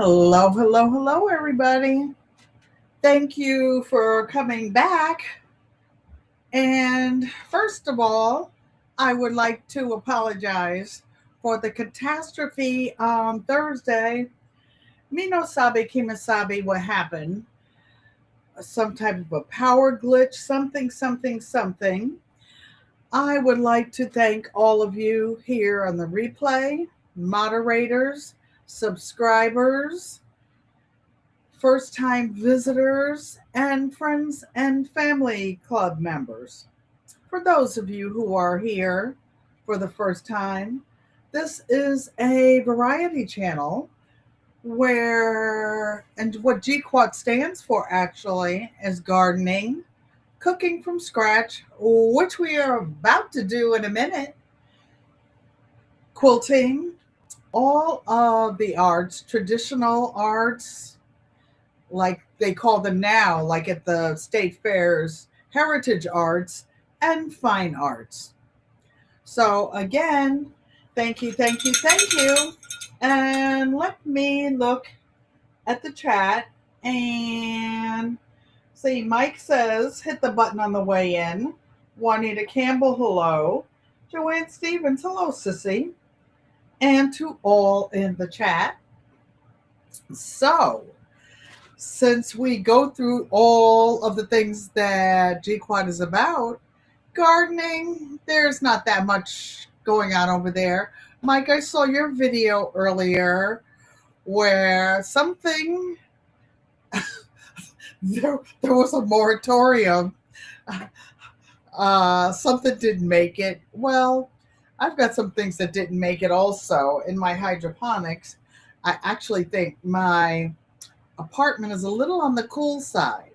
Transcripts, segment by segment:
Hello, hello, hello, everybody. Thank you for coming back. And first of all, I would like to apologize for the catastrophe on Thursday. Me no sabe kimasabi what happened. Some type of a power glitch, something, something, something. I would like to thank all of you here on the replay, moderators, subscribers, first time visitors, and friends and family club members. For those of you who are here for the first time, this is a variety channel where, and what GQUAT stands for actually, is gardening, cooking from scratch, which we are about to do in a minute, quilting, all of the arts, traditional arts, like they call them now, like at the state fairs, heritage arts and fine arts. So, again, thank you, thank you, thank you. And let me look at the chat and see. Mike says, hit the button on the way in. Juanita Campbell, hello. Joanne Stevens, hello, sissy. And to all in the chat. So, since we go through all of the things that GQUAT is about, gardening, there's not that much going on over there. Mike, I saw your video earlier where something, there was a moratorium. Something didn't make it. Well, I've got some things that didn't make it also in my hydroponics. I actually think my apartment is a little on the cool side.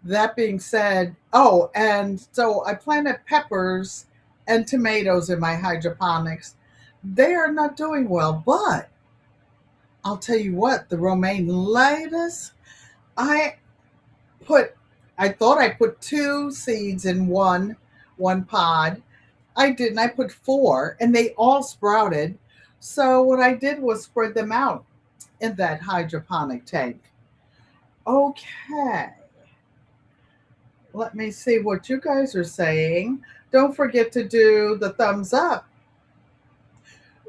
That being said, oh, and so I planted peppers and tomatoes in my hydroponics. They are not doing well, but I'll tell you what, the romaine lettuce, I thought I put 2 seeds in one pod. I didn't. I put 4 and they all sprouted. So what I did was spread them out in that hydroponic tank. Okay. Let me see what you guys are saying. Don't forget to do the thumbs up.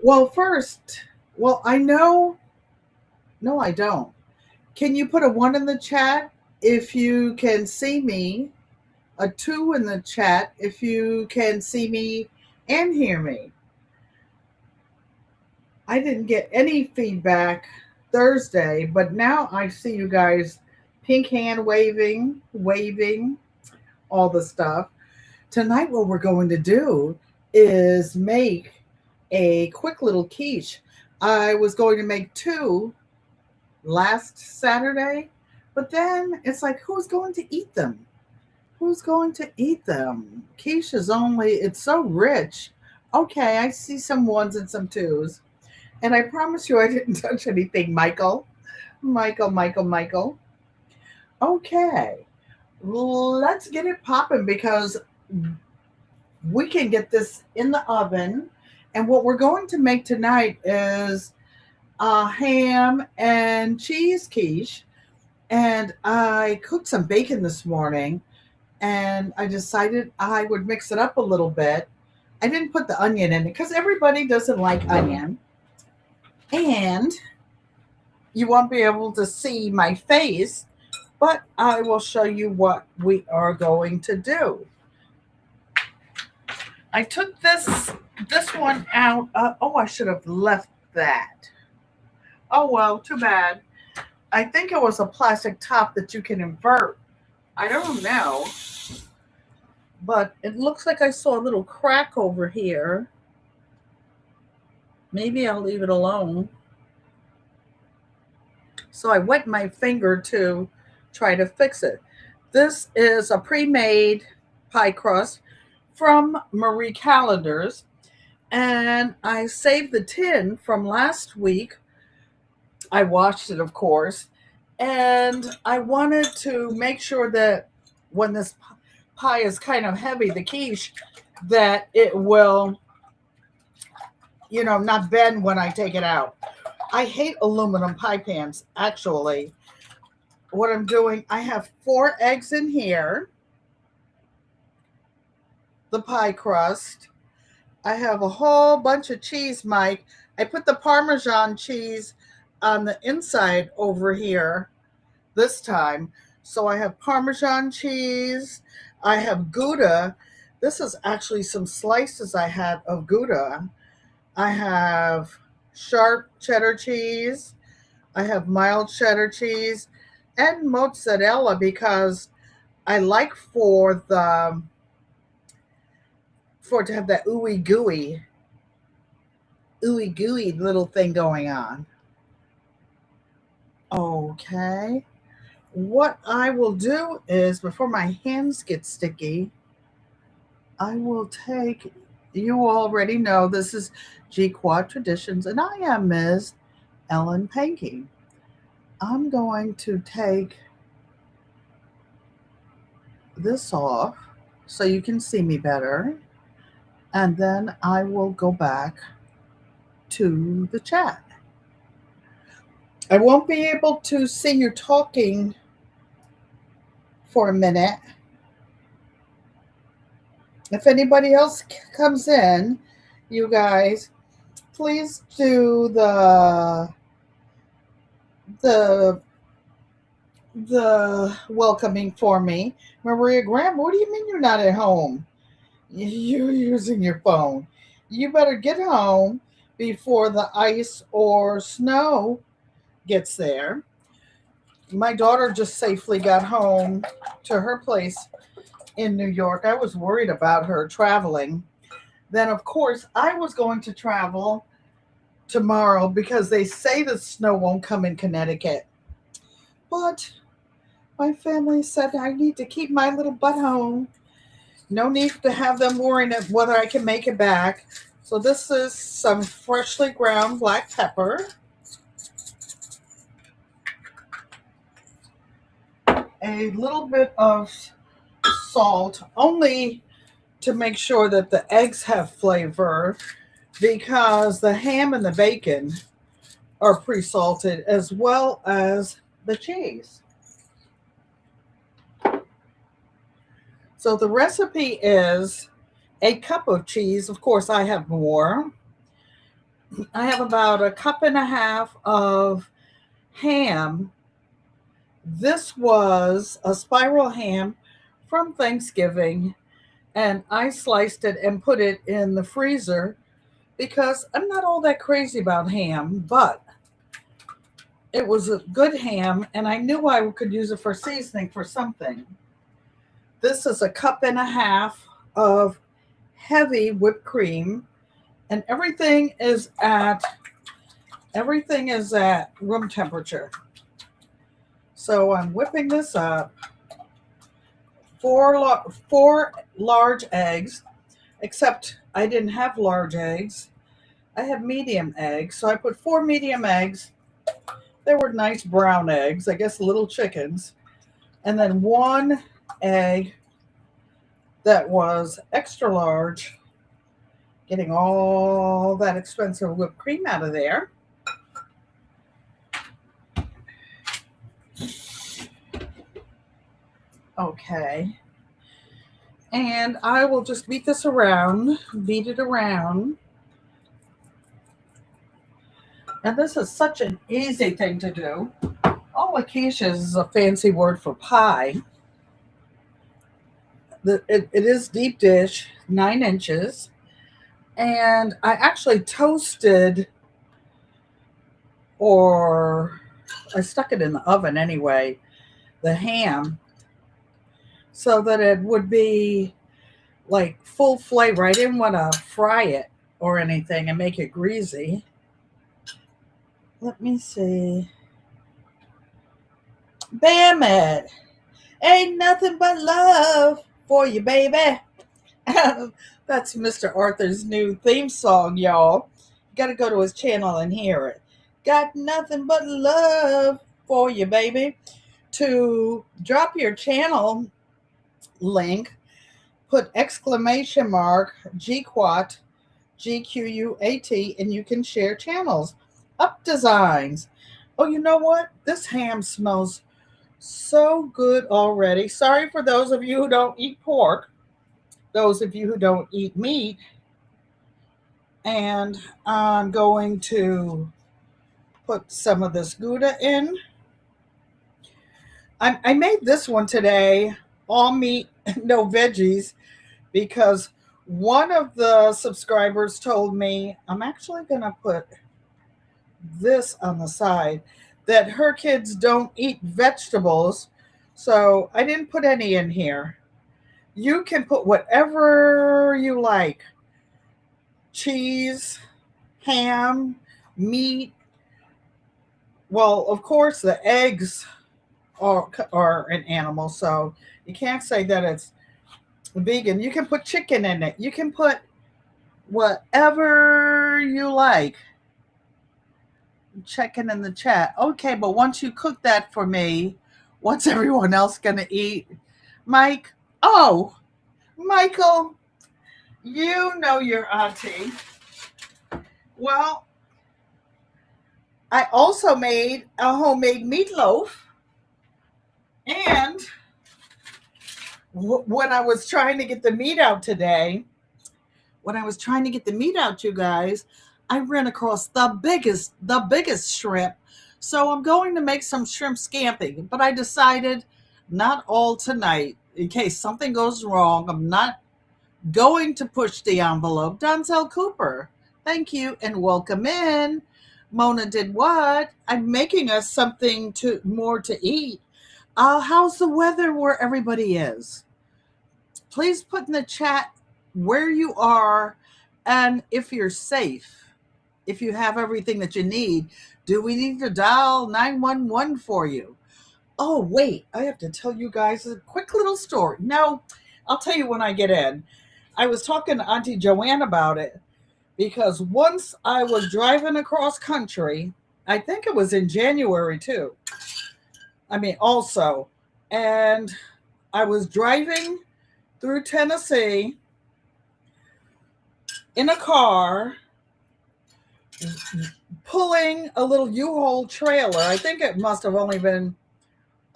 Well, first, I know. No, I don't. Can you put a 1 in the chat if you can see me? A 2 in the chat if you can see me and hear me. I didn't get any feedback Thursday, but now I see you guys pink hand waving, all the stuff. Tonight, what we're going to do is make a quick little quiche. I was going to make 2 last Saturday, but then it's like, who's going to eat them? Who's going to eat them? Quiche is it's so rich. Okay, I see some 1s and some 2s. And I promise you I didn't touch anything, Michael. Okay, let's get it popping because we can get this in the oven. And what we're going to make tonight is a ham and cheese quiche. And I cooked some bacon this morning and I decided I would mix it up a little bit. I didn't put the onion in it because everybody doesn't like onion. And you won't be able to see my face, but I will show you what we are going to do. I took this one out. I should have left that. Oh, well, too bad. I think it was a plastic top that you can invert. I don't know. But it looks like I saw a little crack over here. Maybe I'll leave it alone. So I wet my finger to try to fix it. This is a pre-made pie crust from Marie Callender's. And I saved the tin from last week. I washed it, of course. And I wanted to make sure that when this pie is kind of heavy, the quiche, that it will, not bend when I take it out. I hate aluminum pie pans, actually. What I'm doing, I have 4 eggs in here, the pie crust. I have a whole bunch of cheese, Mike. I put the Parmesan cheese on the inside over here this time. So I have Parmesan cheese. I have Gouda. This is actually some slices I had of Gouda. I have sharp cheddar cheese. I have mild cheddar cheese and mozzarella because I like for it to have that ooey gooey little thing going on. Okay. What I will do is before my hands get sticky, I will take, you already know this is GQUAT Traditions, and I am Ms. Ellen Pankey. I'm going to take this off so you can see me better, and then I will go back to the chat. I won't be able to see you talking for a minute. If anybody else comes in, you guys, please do the welcoming for me. Maria Graham, what do you mean you're not at home? You're using your phone. You better get home before the ice or snow gets there. My daughter just safely got home to her place in New York. I was worried about her traveling. Then, of course, I was going to travel tomorrow because they say the snow won't come in Connecticut. But my family said I need to keep my little butt home. No need to have them worrying whether I can make it back. So this is some freshly ground black pepper. A little bit of salt, only to make sure that the eggs have flavor, because the ham and the bacon are pre-salted, as well as the cheese. So the recipe is a cup of cheese. Of course, I have more. I have about a cup and a half of ham. This was a spiral ham from Thanksgiving, and I sliced it and put it in the freezer because I'm not all that crazy about ham, but it was a good ham, and I knew I could use it for seasoning for something. This is a cup and a half of heavy whipped cream, and everything is at room temperature. So I'm whipping this up. 4 large eggs, except I didn't have large eggs. I have medium eggs, so I put 4 medium eggs. They were nice brown eggs, I guess little chickens. And then 1 egg that was extra large, getting all that expensive whipped cream out of there. Okay. And I will just beat it around. And this is such an easy thing to do. Alocasia is a fancy word for pie. It is deep dish, 9 inches. And I actually toasted, or I stuck it in the oven anyway, the ham, so that it would be like full flavor. I didn't want to fry it or anything and make it greasy. Let me see. Bam it. Ain't nothing but love for you, baby. That's Mr. Arthur's new theme song, y'all. You got to go to his channel and hear it. Got nothing but love for you, baby. To drop your channel link, put exclamation mark GQUAT, GQUAT, and you can share channels. Up Designs. Oh, you know what? This ham smells so good already. Sorry for those of you who don't eat pork, those of you who don't eat meat. And I'm going to put some of this Gouda in. I made this one today, all meat, no veggies, because one of the subscribers told me I'm actually going to put this on the side, that her kids don't eat vegetables. So I didn't put any in here. You can put whatever you like: cheese, ham, meat. Well, of course, the eggs are an animal, so you can't say that it's vegan. You can put chicken in it. You can put whatever you like. Checking in the chat. Okay, but once you cook that for me, what's everyone else going to eat? Mike? Oh, Michael, you know your auntie. Well, I also made a homemade meatloaf. And when I was trying to get the meat out today, you guys, I ran across the biggest shrimp. So I'm going to make some shrimp scampi, but I decided not all tonight. In case something goes wrong, I'm not going to push the envelope. Donzel Cooper, thank you and welcome in. Mona did what? I'm making us something more to eat. How's the weather where everybody is? Please put in the chat where you are and if you're safe, if you have everything that you need. Do we need to dial 911 for you? Oh, wait, I have to tell you guys a quick little story. No, I'll tell you when I get in. I was talking to Auntie Joanne about it because once I was driving across country, I think it was in January too. Also, and I was driving through Tennessee in a car, pulling a little U-Haul trailer. I think it must have only been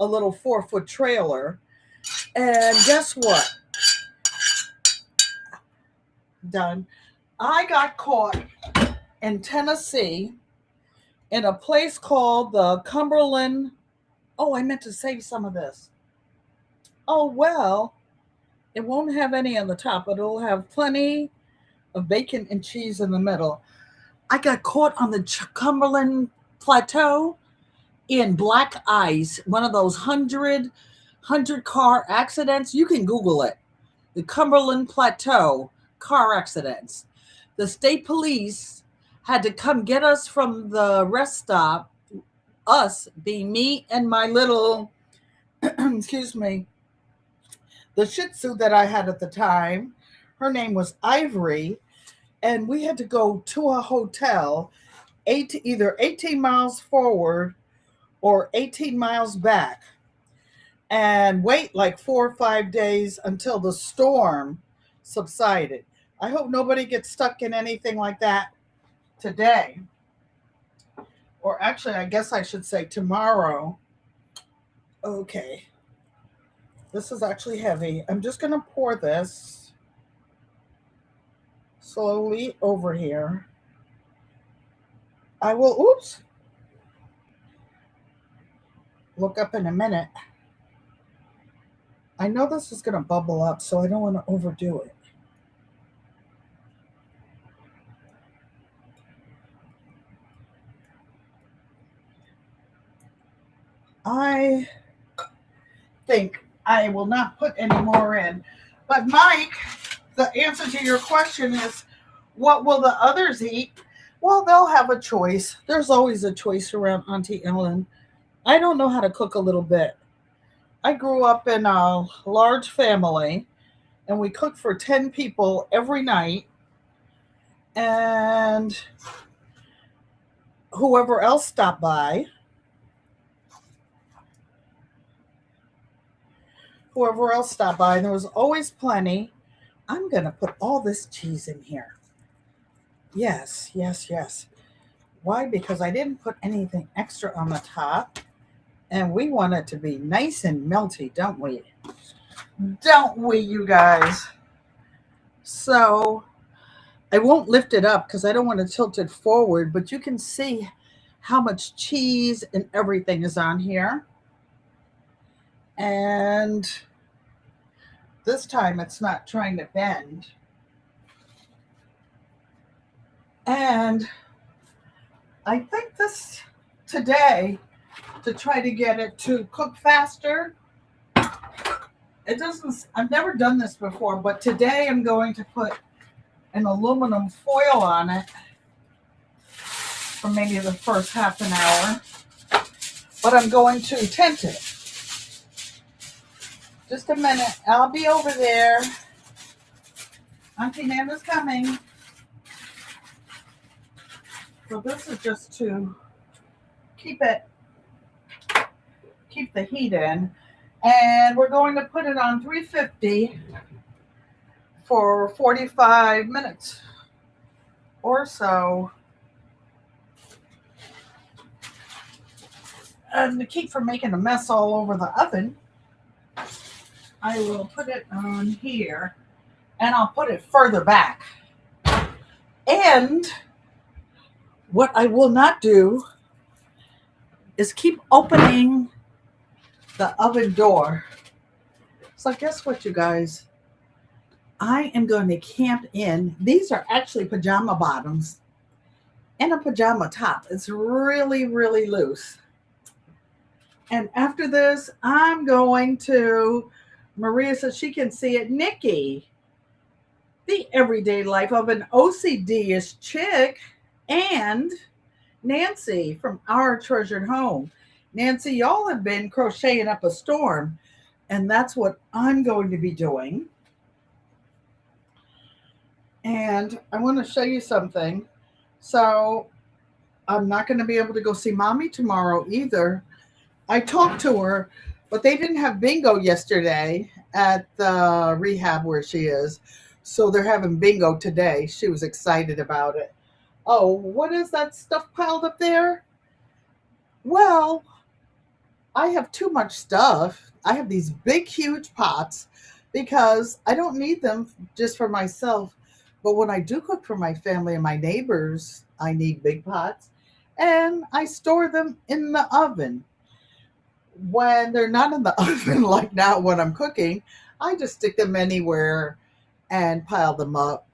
a little 4-foot trailer. And guess what? Done. I got caught in Tennessee in a place called the Cumberland. Oh, I meant to save some of this. Oh, well, it won't have any on the top, but it'll have plenty of bacon and cheese in the middle. I got caught on the Cumberland Plateau in black ice, one of those 100 car accidents. You can Google it. The Cumberland Plateau car accidents. The state police had to come get us from the rest stop, us being me and my little, excuse me, the Shih Tzu that I had at the time. Her name was Ivory. And we had to go to a hotel, either 18 miles forward or 18 miles back, and wait like 4 or 5 days until the storm subsided. I hope nobody gets stuck in anything like that today. Or actually, I guess I should say tomorrow. Okay. This is actually heavy. I'm just going to pour this slowly over here. I will, oops, look up in a minute. I know this is going to bubble up, so I don't want to overdo it. I think I will not put any more in. But Mike, the answer to your question is, what will the others eat? Well, they'll have a choice. There's always a choice around Auntie Ellen. I don't know how to cook a little bit. I grew up in a large family, and we cooked for 10 people every night. And whoever else stopped by, and there was always plenty. I'm going to put all this cheese in here. Yes, yes, yes. Why? Because I didn't put anything extra on the top. And we want it to be nice and melty, don't we? Don't we, you guys? So I won't lift it up because I don't want to tilt it forward, but you can see how much cheese and everything is on here. And this time it's not trying to bend. And I think this today, to try to get it to cook faster, it doesn't, I've never done this before, but today I'm going to put an aluminum foil on it for maybe the first half an hour, but I'm going to tent it. Just a minute, I'll be over there. Auntie Nana's coming. So this is just to keep the heat in. And we're going to put it on 350 for 45 minutes or so. And to keep from making a mess all over the oven, I will put it on here and I'll put it further back. And what I will not do is keep opening the oven door. So guess what, you guys? I am going to camp in. These are actually pajama bottoms and a pajama top. It's really, really loose. And after this, I'm going to, Maria says she can see it, Nikki, the everyday life of an OCD-ish chick, and Nancy from Our Treasured Home. Nancy, y'all have been crocheting up a storm, and that's what I'm going to be doing. And I want to show you something. So I'm not going to be able to go see Mommy tomorrow either. I talked to her, but they didn't have bingo yesterday at the rehab where she is. So they're having bingo today. She was excited about it. Oh, what is that stuff piled up there? Well, I have too much stuff. I have these big, huge pots because I don't need them just for myself. But when I do cook for my family and my neighbors, I need big pots. And I store them in the oven. When they're not in the oven, like now when I'm cooking, I just stick them anywhere and pile them up.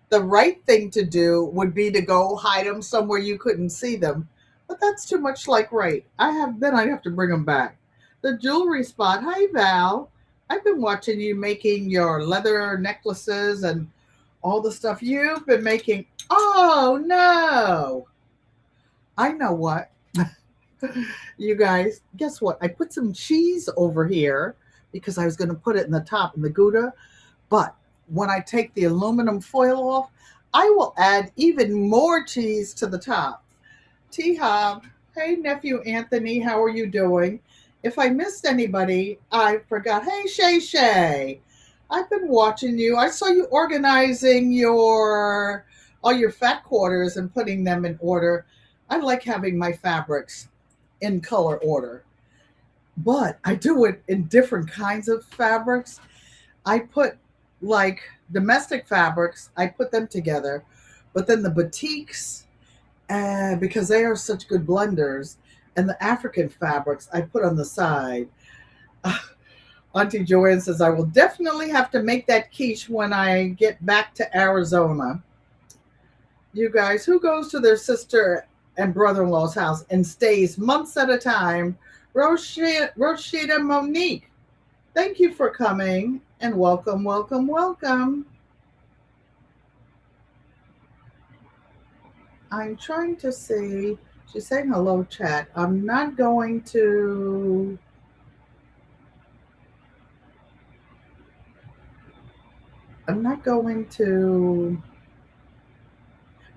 The right thing to do would be to go hide them somewhere you couldn't see them. But that's too much like right. Then I'd have to bring them back. The jewelry spot. Hi, Val. I've been watching you making your leather necklaces and all the stuff you've been making. Oh, no. I know what. You guys, guess what? I put some cheese over here because I was going to put it in the top in the Gouda. But when I take the aluminum foil off, I will add even more cheese to the top. T-Hob, hey, nephew Anthony, how are you doing? If I missed anybody, I forgot. Hey, Shay Shay, I've been watching you. I saw you organizing all your fat quarters and putting them in order. I like having my fabrics in color order, but I do it in different kinds of fabrics. I put like domestic fabrics, I put them together, but then the batiks, because they are such good blenders, and the African fabrics I put on the side. Auntie Joanne says, I will definitely have to make that quiche when I get back to Arizona. You guys, who goes to their sister and brother-in-law's house and stays months at a time? Roshida Monique, thank you for coming and welcome, welcome, welcome. I'm trying to see. She's saying hello, chat. I'm not going to.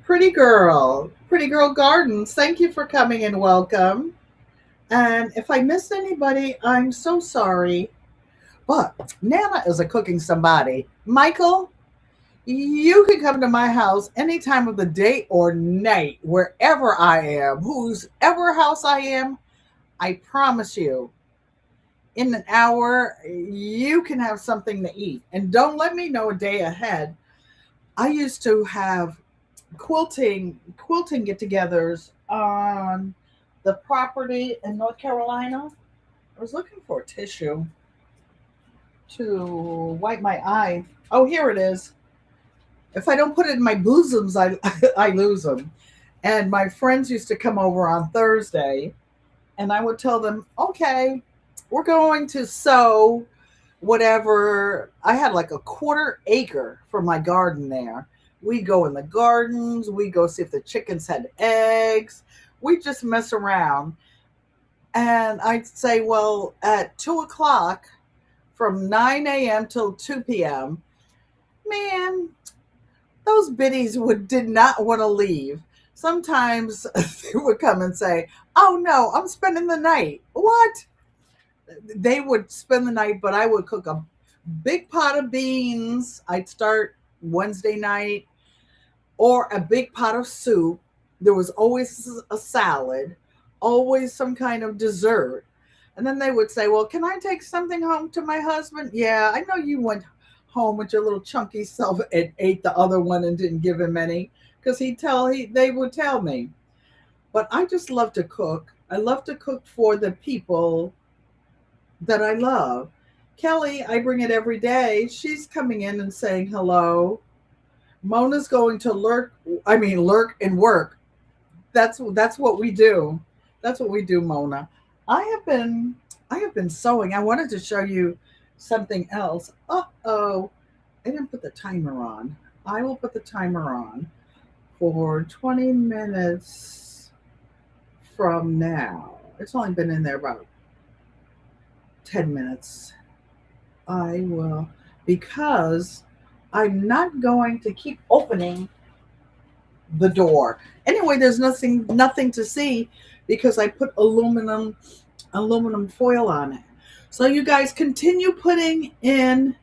Pretty Girl Gardens, thank you for coming and welcome. And if I missed anybody, I'm so sorry. But Nana is a cooking somebody. Michael, You can come to my house any time of the day or night, wherever I am, whose ever house I am. I promise you, in an hour, you can have something to eat. And don't let me know a day ahead. I used to have quilting get-togethers on the property in North Carolina. I was looking for a tissue to wipe my eye. Oh, here it is. If I don't put it in my bosoms, I I lose them. And my friends used to come over on Thursday, and I would tell them, "Okay, we're going to sow whatever." I had like a quarter acre for my garden there. We go in the gardens, we go see if the chickens had eggs. We just mess around. And I'd say, well, at 2 o'clock from 9 a.m. till 2 p.m., man, those biddies did not want to leave. Sometimes they would come and say, "Oh no, I'm spending the night." What? They would spend the night, but I would cook a big pot of beans. I'd start Wednesday night, or a big pot of soup. There was always a salad, always some kind of dessert. And then they would say, "Well, can I take something home to my husband?" "Yeah, I know you went home with your little chunky self and ate the other one and didn't give him any." Because they would tell me. But I just love to cook. I love to cook for the people that I love. Kelly, I bring it every day. She's coming in and saying hello. Mona's going to lurk and work. That's what we do. That's what we do, Mona. I have been I have been sewing. I wanted to show you something else. Uh-oh. I didn't put the timer on. I will put the timer on for 20 minutes from now. It's only been in there about 10 minutes. I will, because I'm not going to keep opening the door. Anyway, there's nothing to see because I put aluminum foil on it. So you guys continue putting in.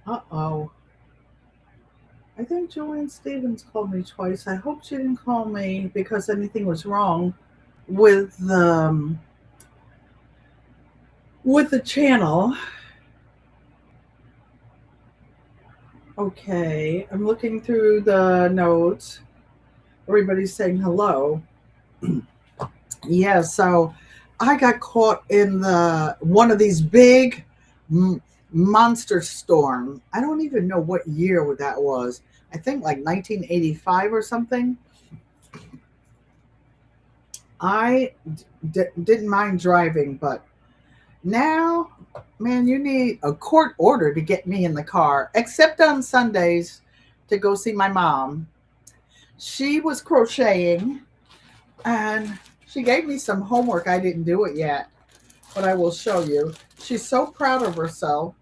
Uh-oh. I think Joanne Stevens called me twice. I hope she didn't call me because anything was wrong with the channel. Okay, I'm looking through the notes. Everybody's saying hello. Yeah, so I got caught in one of these big monster storm. I don't even know what year that was. I think like 1985 or something. I didn't mind driving, but now, man, you need a court order to get me in the car, except on Sundays to go see my mom. She was crocheting and she gave me some homework. I didn't do it yet, but I will show you. She's so proud of herself.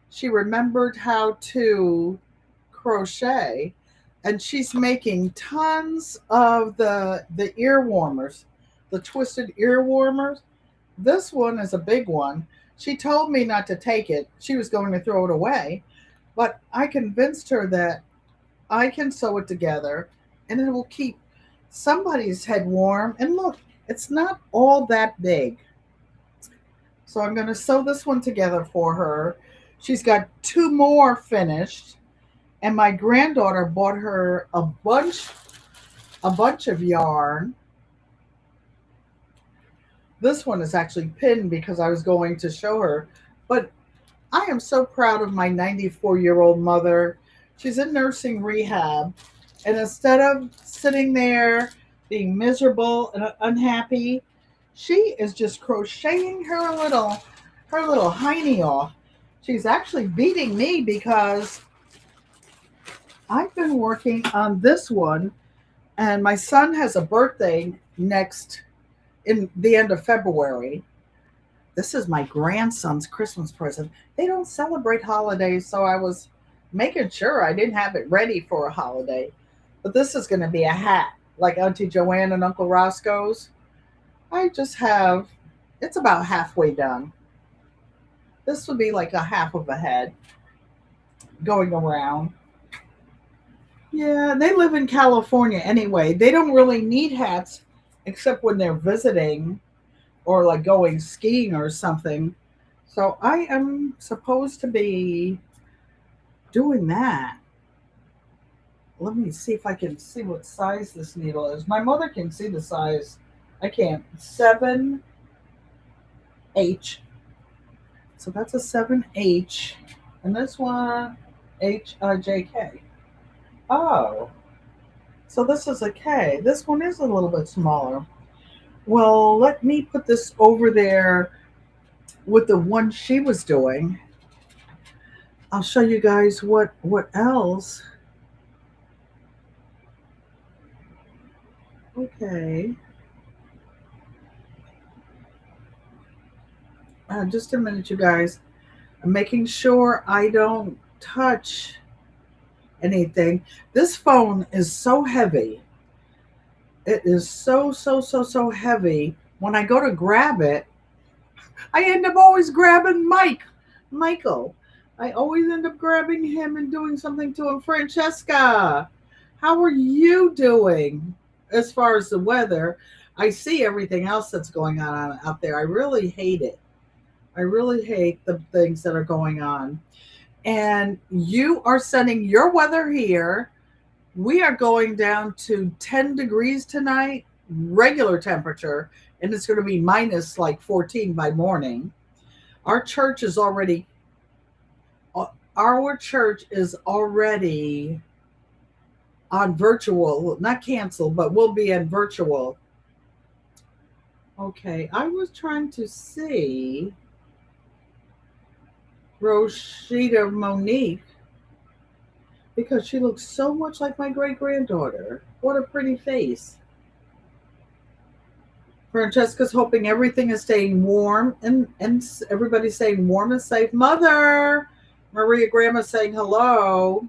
She remembered how to crochet, and she's making tons of the ear warmers, the twisted ear warmers. This one is a big one. She told me not to take it. She was going to throw it away, but I convinced her that I can sew it together and it will keep somebody's head warm. And look, it's not all that big. So I'm going to sew this one together for her. She's got two more finished, and my granddaughter bought her a bunch of yarn. This one is actually pinned because I was going to show her, but I am so proud of my 94-year-old mother. She's in nursing rehab, and instead of sitting there being miserable and unhappy, she is just crocheting her little hiney off. She's actually beating me because I've been working on this one, and my son has a birthday in the end of February. This is my grandson's Christmas present. They don't celebrate holidays, so I was making sure I didn't have it ready for a holiday. But this is going to be a hat, like Auntie Joanne and Uncle Roscoe's. It's about halfway done. This would be like a half of a head going around. Yeah, they live in California anyway. They don't really need hats except when they're visiting or like going skiing or something. So I am supposed to be doing that. Let me see if I can see what size this needle is. My mother can see the size. I can't. 7H. So that's a 7H. And this one, JK. Oh, so this is a K. This one is a little bit smaller. Well, let me put this over there with the one she was doing. I'll show you guys what else. Okay. Just a minute, you guys. I'm making sure I don't touch anything. This phone is so heavy. It is so heavy. When I go to grab it, I end up always grabbing Michael. I always end up grabbing him and doing something to him. Francesca, how are you doing as far as the weather? I see everything else that's going on out there. I really hate it. I really hate the things that are going on. And you are sending your weather here. We are going down to 10 degrees tonight, regular temperature, and it's going to be minus like 14 by morning. Our church is already on virtual, not canceled, but we'll be in virtual. Okay, I was trying to see Roshita Monique because she looks so much like my great granddaughter. What a pretty face. Francesca's hoping everything is staying warm and everybody's staying warm and safe. Mother, Maria Graham is saying hello.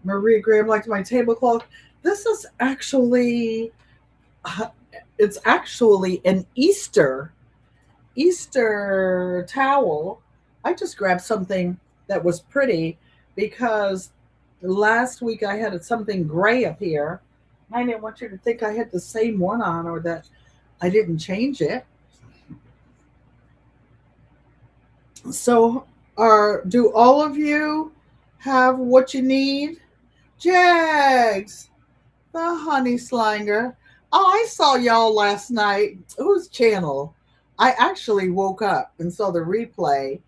Maria Graham liked my tablecloth. This is actually, it's actually an Easter towel. I just grabbed something that was pretty because last week I had something gray up here. I didn't want you to think I had the same one on or that I didn't change it. So, do all of you have what you need? Jags, the honey slanger. Oh, I saw y'all last night. Whose channel? I actually woke up and saw the replay.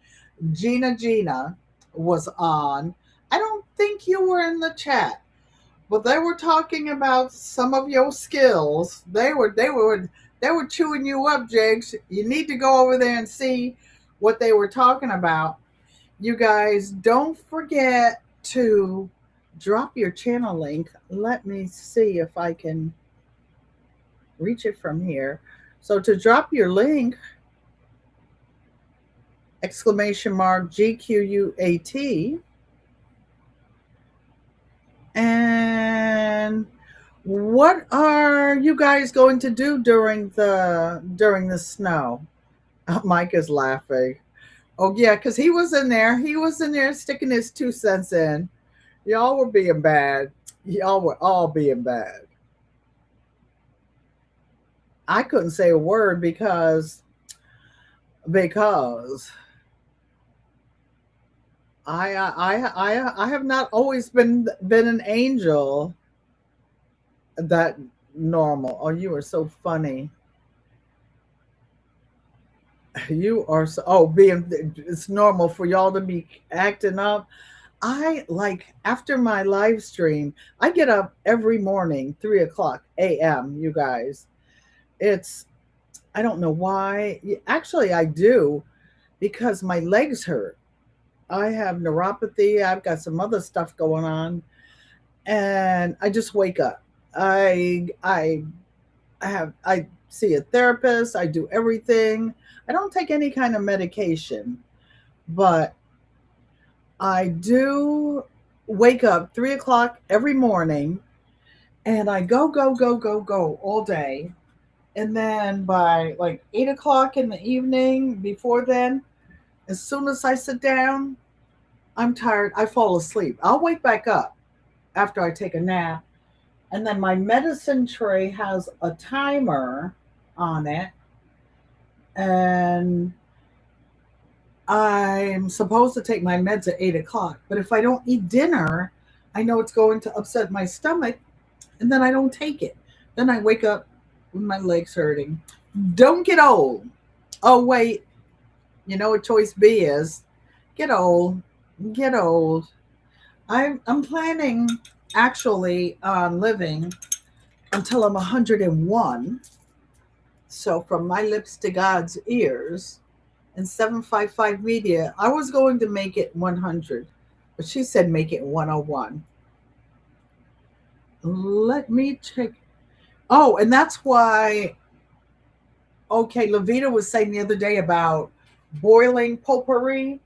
Gina was on. I don't think you were in the chat, but they were talking about some of your skills. They were chewing you up, Jigs. You need to go over there and see what they were talking about. You guys, don't forget to drop your channel link. Let me see if I can reach it from here. So to drop your link, !GQUAT. And what are you guys going to do during the snow? Mike is laughing. Oh yeah, because he was in there. He was in there sticking his 2 cents in. Y'all were being bad. Y'all were all being bad. I couldn't say a word because I have not always been an angel that normal. Oh, you are so funny. You are so it's normal for y'all to be acting up. I like after my live stream, I get up every morning, 3:00 a.m. You guys. I don't know why. Actually, I do because my legs hurt. I have neuropathy. I've got some other stuff going on, and I just wake up. I see a therapist. I do everything. I don't take any kind of medication, but I do wake up 3:00 every morning, and I go all day. And then by like 8:00 in the evening, before then, As soon as I sit down, I'm tired. I fall asleep. I'll wake back up after I take a nap. And then my medicine tray has a timer on it. And I'm supposed to take my meds at 8 o'clock. But if I don't eat dinner, I know it's going to upset my stomach. And then I don't take it. Then I wake up with my legs hurting. Don't get old. Oh, wait. You know what choice B is? Get old. Get old. I'm planning actually on living until I'm 101. So from my lips to God's ears. And 755 Media, I was going to make it 100, but she said make it 101. Let me check. Oh, and that's why. Okay, Levita was saying the other day about boiling potpourri.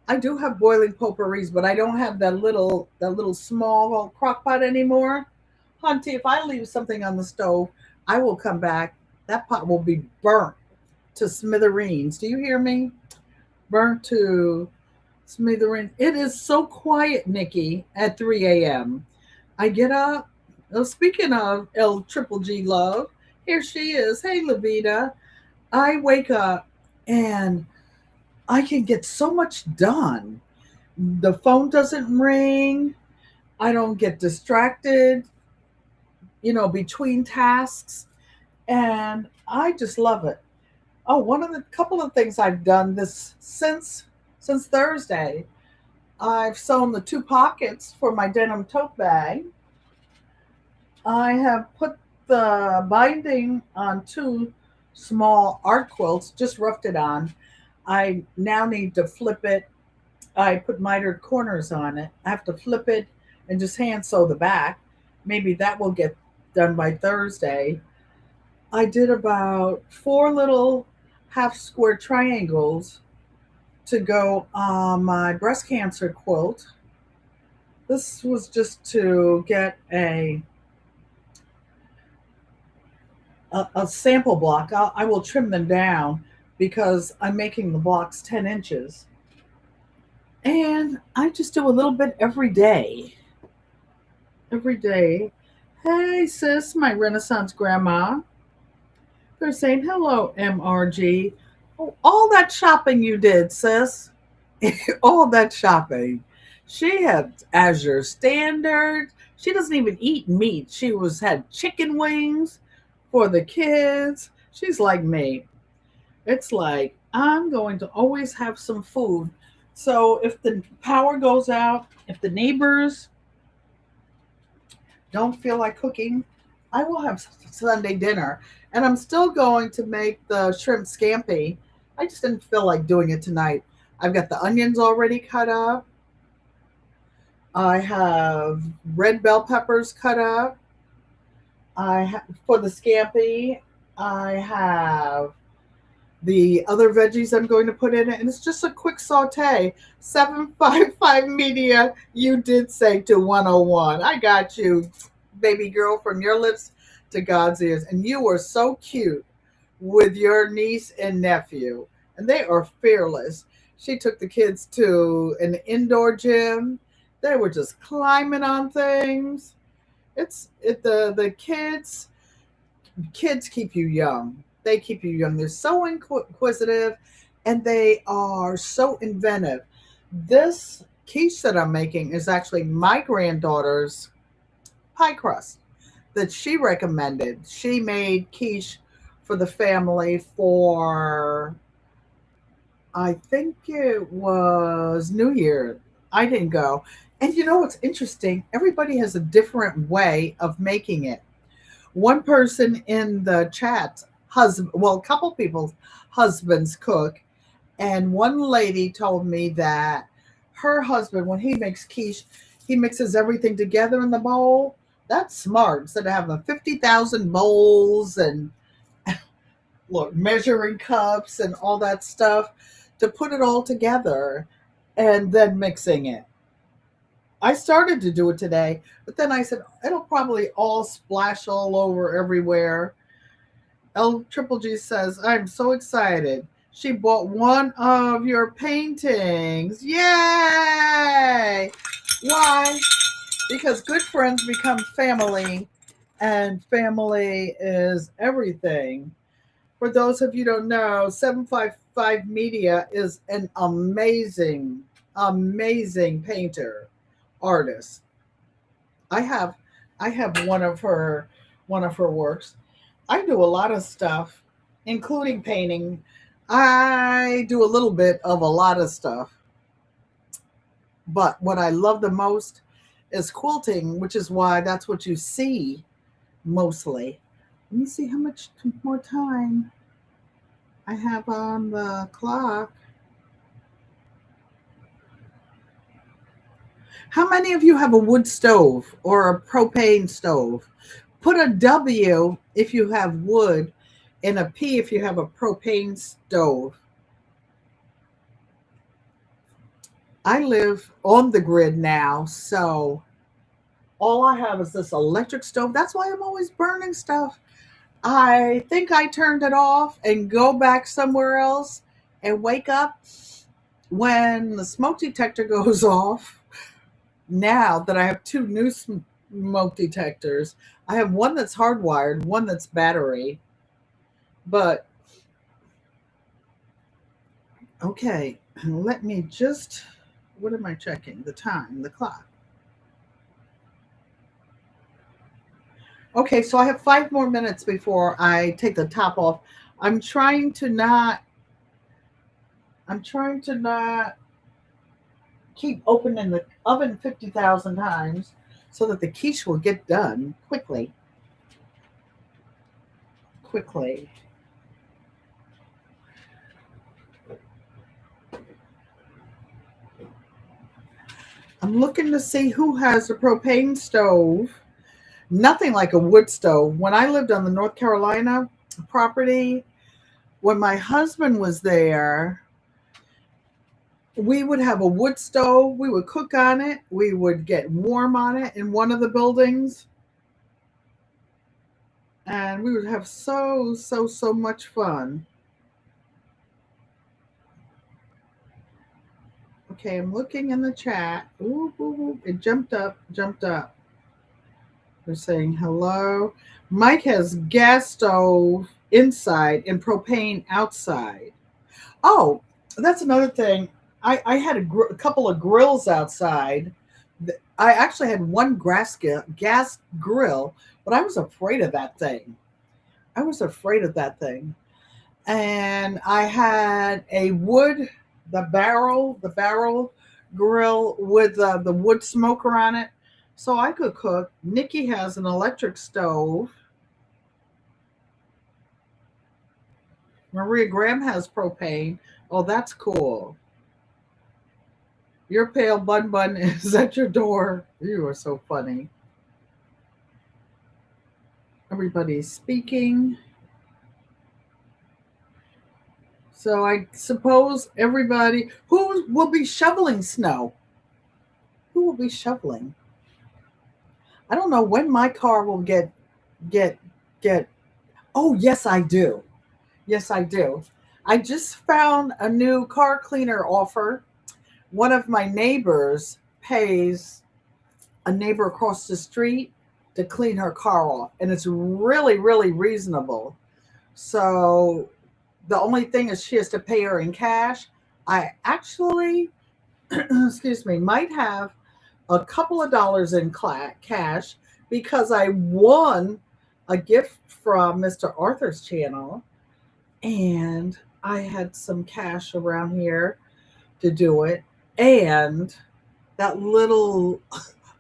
I do have boiling potpourris, but I don't have that little small crock pot anymore. Hunty, if I leave something on the stove, I will come back. That pot will be burnt to smithereens. Do you hear me? Burnt to smithereens. It is so quiet, Nikki, at 3 a.m. I get up. Oh, speaking of L Triple G Love, here she is. Hey, Levita. I wake up and I can get so much done. The phone doesn't ring. I don't get distracted, between tasks. And I just love it. Oh, one of the couple of things I've done this since Thursday, I've sewn the 2 pockets for my denim tote bag. I have put the binding on 2 small art quilts, just roughed it on. I now need to flip it. I put mitered corners on it. I have to flip it and just hand sew the back. Maybe that will get done by Thursday. I did about 4 little half square triangles to go on my breast cancer quilt. This was just to get a sample block. I will trim them down because I'm making the blocks 10 inches. And I just do a little bit every day. Every day. Hey, sis, my Renaissance grandma. They're saying, hello, MRG. Oh, all that shopping you did, sis. All that shopping. She had Azure Standard. She doesn't even eat meat. She had chicken wings for the kids. She's like me. It's like, I'm going to always have some food. So if the power goes out, if the neighbors don't feel like cooking, I will have Sunday dinner. And I'm still going to make the shrimp scampi. I just didn't feel like doing it tonight. I've got the onions already cut up. I have red bell peppers cut up. For the scampi, I have the other veggies I'm going to put in it, and it's just a quick saute. 755 Media, you did say to 101. I got you, baby girl, from your lips to God's ears. And you were so cute with your niece and nephew, and they are fearless. She took the kids to an indoor gym. They were just climbing on things. The kids keep you young. They keep you young. They're so inquisitive, and they are so inventive. This quiche that I'm making is actually my granddaughter's pie crust that she recommended. She made quiche for the family for, I think it was New Year. I didn't go. And you know what's interesting? Everybody has a different way of making it. One person in the chat, a couple people's husbands cook, and one lady told me that her husband, when he makes quiche, he mixes everything together in the bowl. That's smart. Instead of having 50,000 bowls and look, measuring cups and all that stuff, to put it all together and then mixing it. I started to do it today, but then I said, it'll probably all splash all over everywhere. L Triple G says, I'm so excited. She bought one of your paintings. Yay! Why? Because good friends become family, and family is everything. For those of you who don't know, 755 Media is an amazing, amazing painter, artist. I have I have one of her works. I do a lot of stuff, including painting. I do a little bit of a lot of stuff. But what I love the most is quilting, which is why that's what you see mostly. Let me see how much more time I have on the clock. How many of you have a wood stove or a propane stove? Put a W if you have wood and a P if you have a propane stove. I live on the grid now, so all I have is this electric stove. That's why I'm always burning stuff. I think I turned it off and go back somewhere else and wake up when the smoke detector goes off. Now that I have two new smoke detectors, I have one that's hardwired, one that's battery. But okay, let me just, what am I checking? The time, the clock. Okay, so I have 5 more minutes before I take the top off. I'm trying to not, I'm trying to not keep opening the oven 50,000 times so that the quiche will get done quickly. Quickly. I'm looking to see who has a propane stove. Nothing like a wood stove. When I lived on the North Carolina property, when my husband was there, we would have a wood stove. We would cook on it. We would get warm on it in one of the buildings. And we would have so much fun. Okay, I'm looking in the chat. Ooh, ooh, ooh. It jumped up, jumped up. They're saying hello. Mike has gas stove inside and propane outside. Oh, that's another thing. I had a couple of grills outside. I actually had one gas grill, but I was afraid of that thing. I was afraid of that thing. And I had a wood, the barrel grill with the wood smoker on it, so I could cook. Nikki has an electric stove. Maria Graham has propane. Oh, that's cool. Your pale bun bun is at your door. You are so funny. Everybody's speaking. So I suppose everybody who will be shoveling snow. Who will be shoveling? I don't know when my car will get get. Oh, yes, I do. Yes, I do. I just found a new car cleaner offer. One of my neighbors pays a neighbor across the street to clean her car off, and it's really, really reasonable. So the only thing is she has to pay her in cash. I actually, excuse me, might have a couple of dollars in cash because I won a gift from Mr. Arthur's channel, and I had some cash around here to do it. And that little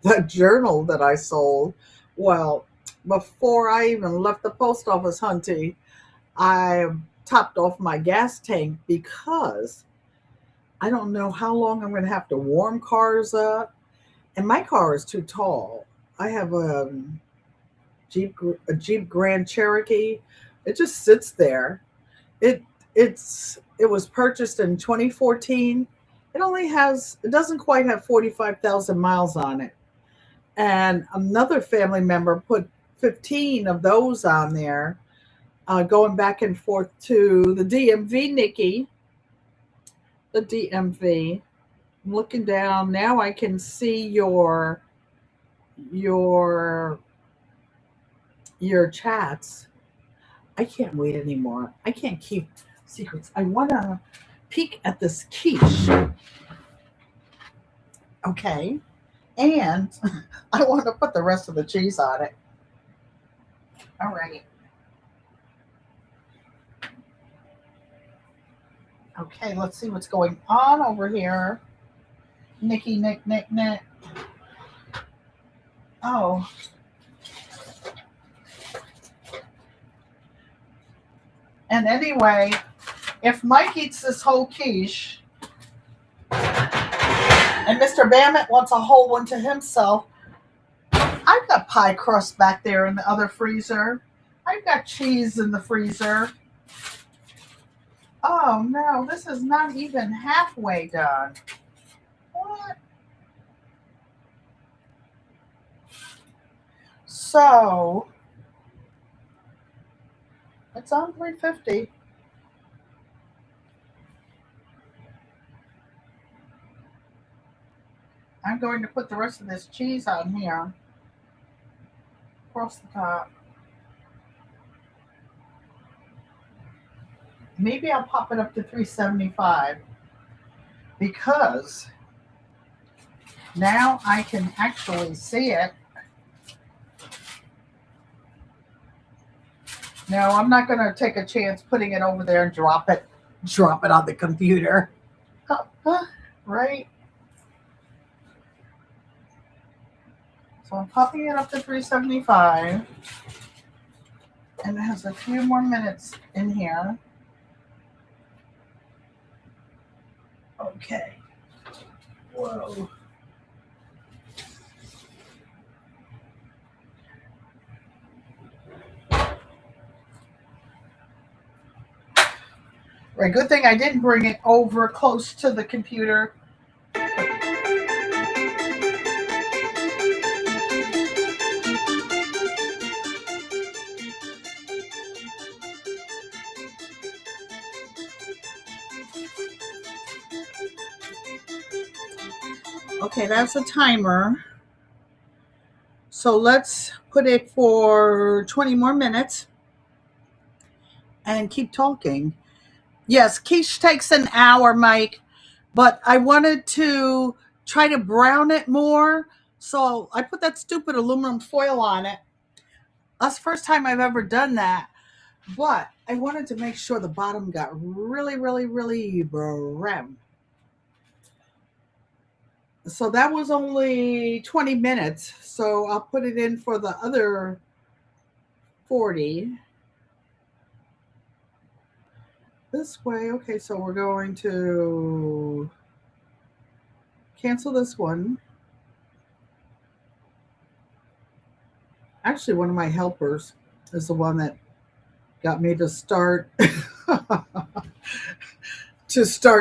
that journal that I sold, well, before I even left the post office, Hunty, I topped off my gas tank because I don't know how long I'm going to have to warm cars up, and my car is too tall. I have a Jeep Grand Cherokee. It just sits there. It it was purchased in 2014. It doesn't quite have 45,000 miles on it. And another family member put 15 of those on there. going back and forth to the DMV, Nikki. The DMV. I'm looking down now. I can see your your chats. I can't wait anymore. I can't keep secrets. I want to peek at this quiche. Okay. And I want to put the rest of the cheese on it. All right. Okay, let's see what's going on over here. Nikki, Nick, Nick, Nick. Oh. And anyway, if Mike eats this whole quiche and Mr. Bammett wants a whole one to himself, I've got pie crust back there in the other freezer. I've got cheese in the freezer. Oh no, this is not even halfway done. What? So, it's on 350. I'm going to put the rest of this cheese on here. Across the top. Maybe I'll pop it up to 375 because now I can actually see it. No, I'm not going to take a chance putting it over there and drop it on the computer. Right? So I'm popping it up to 375. And it has a few more minutes in here. Okay. Whoa. Right, good thing I didn't bring it over close to the computer. Okay, that's a timer. So let's put it for 20 more minutes and keep talking. Yes, quiche takes an hour, Mike, but I wanted to try to brown it more. So I put that stupid aluminum foil on it. That's the first time I've ever done that. But I wanted to make sure the bottom got really, really, really brown. So that was only 20 minutes. So I'll put it in for the other 40. This way. Okay, so we're going to cancel this one. Actually, one of my helpers is the one that got me to start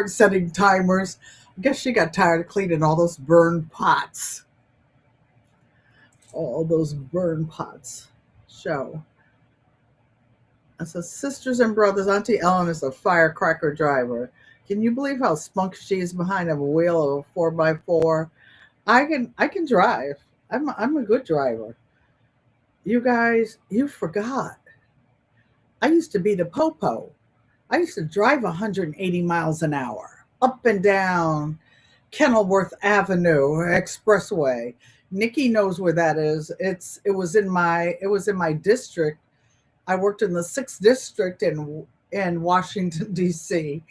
setting timers. I guess she got tired of cleaning all those burned pots. All those burned pots. So I said, sisters and brothers, Auntie Ellen is a firecracker driver. Can you believe how spunky she is behind a wheel of a 4x4? I can drive. I'm a good driver. You guys, you forgot. I used to be the popo. I used to drive 180 miles an hour up and down Kenilworth Avenue Expressway. Nikki knows where that is. It was in my district. I worked in the 6th district in Washington D.C.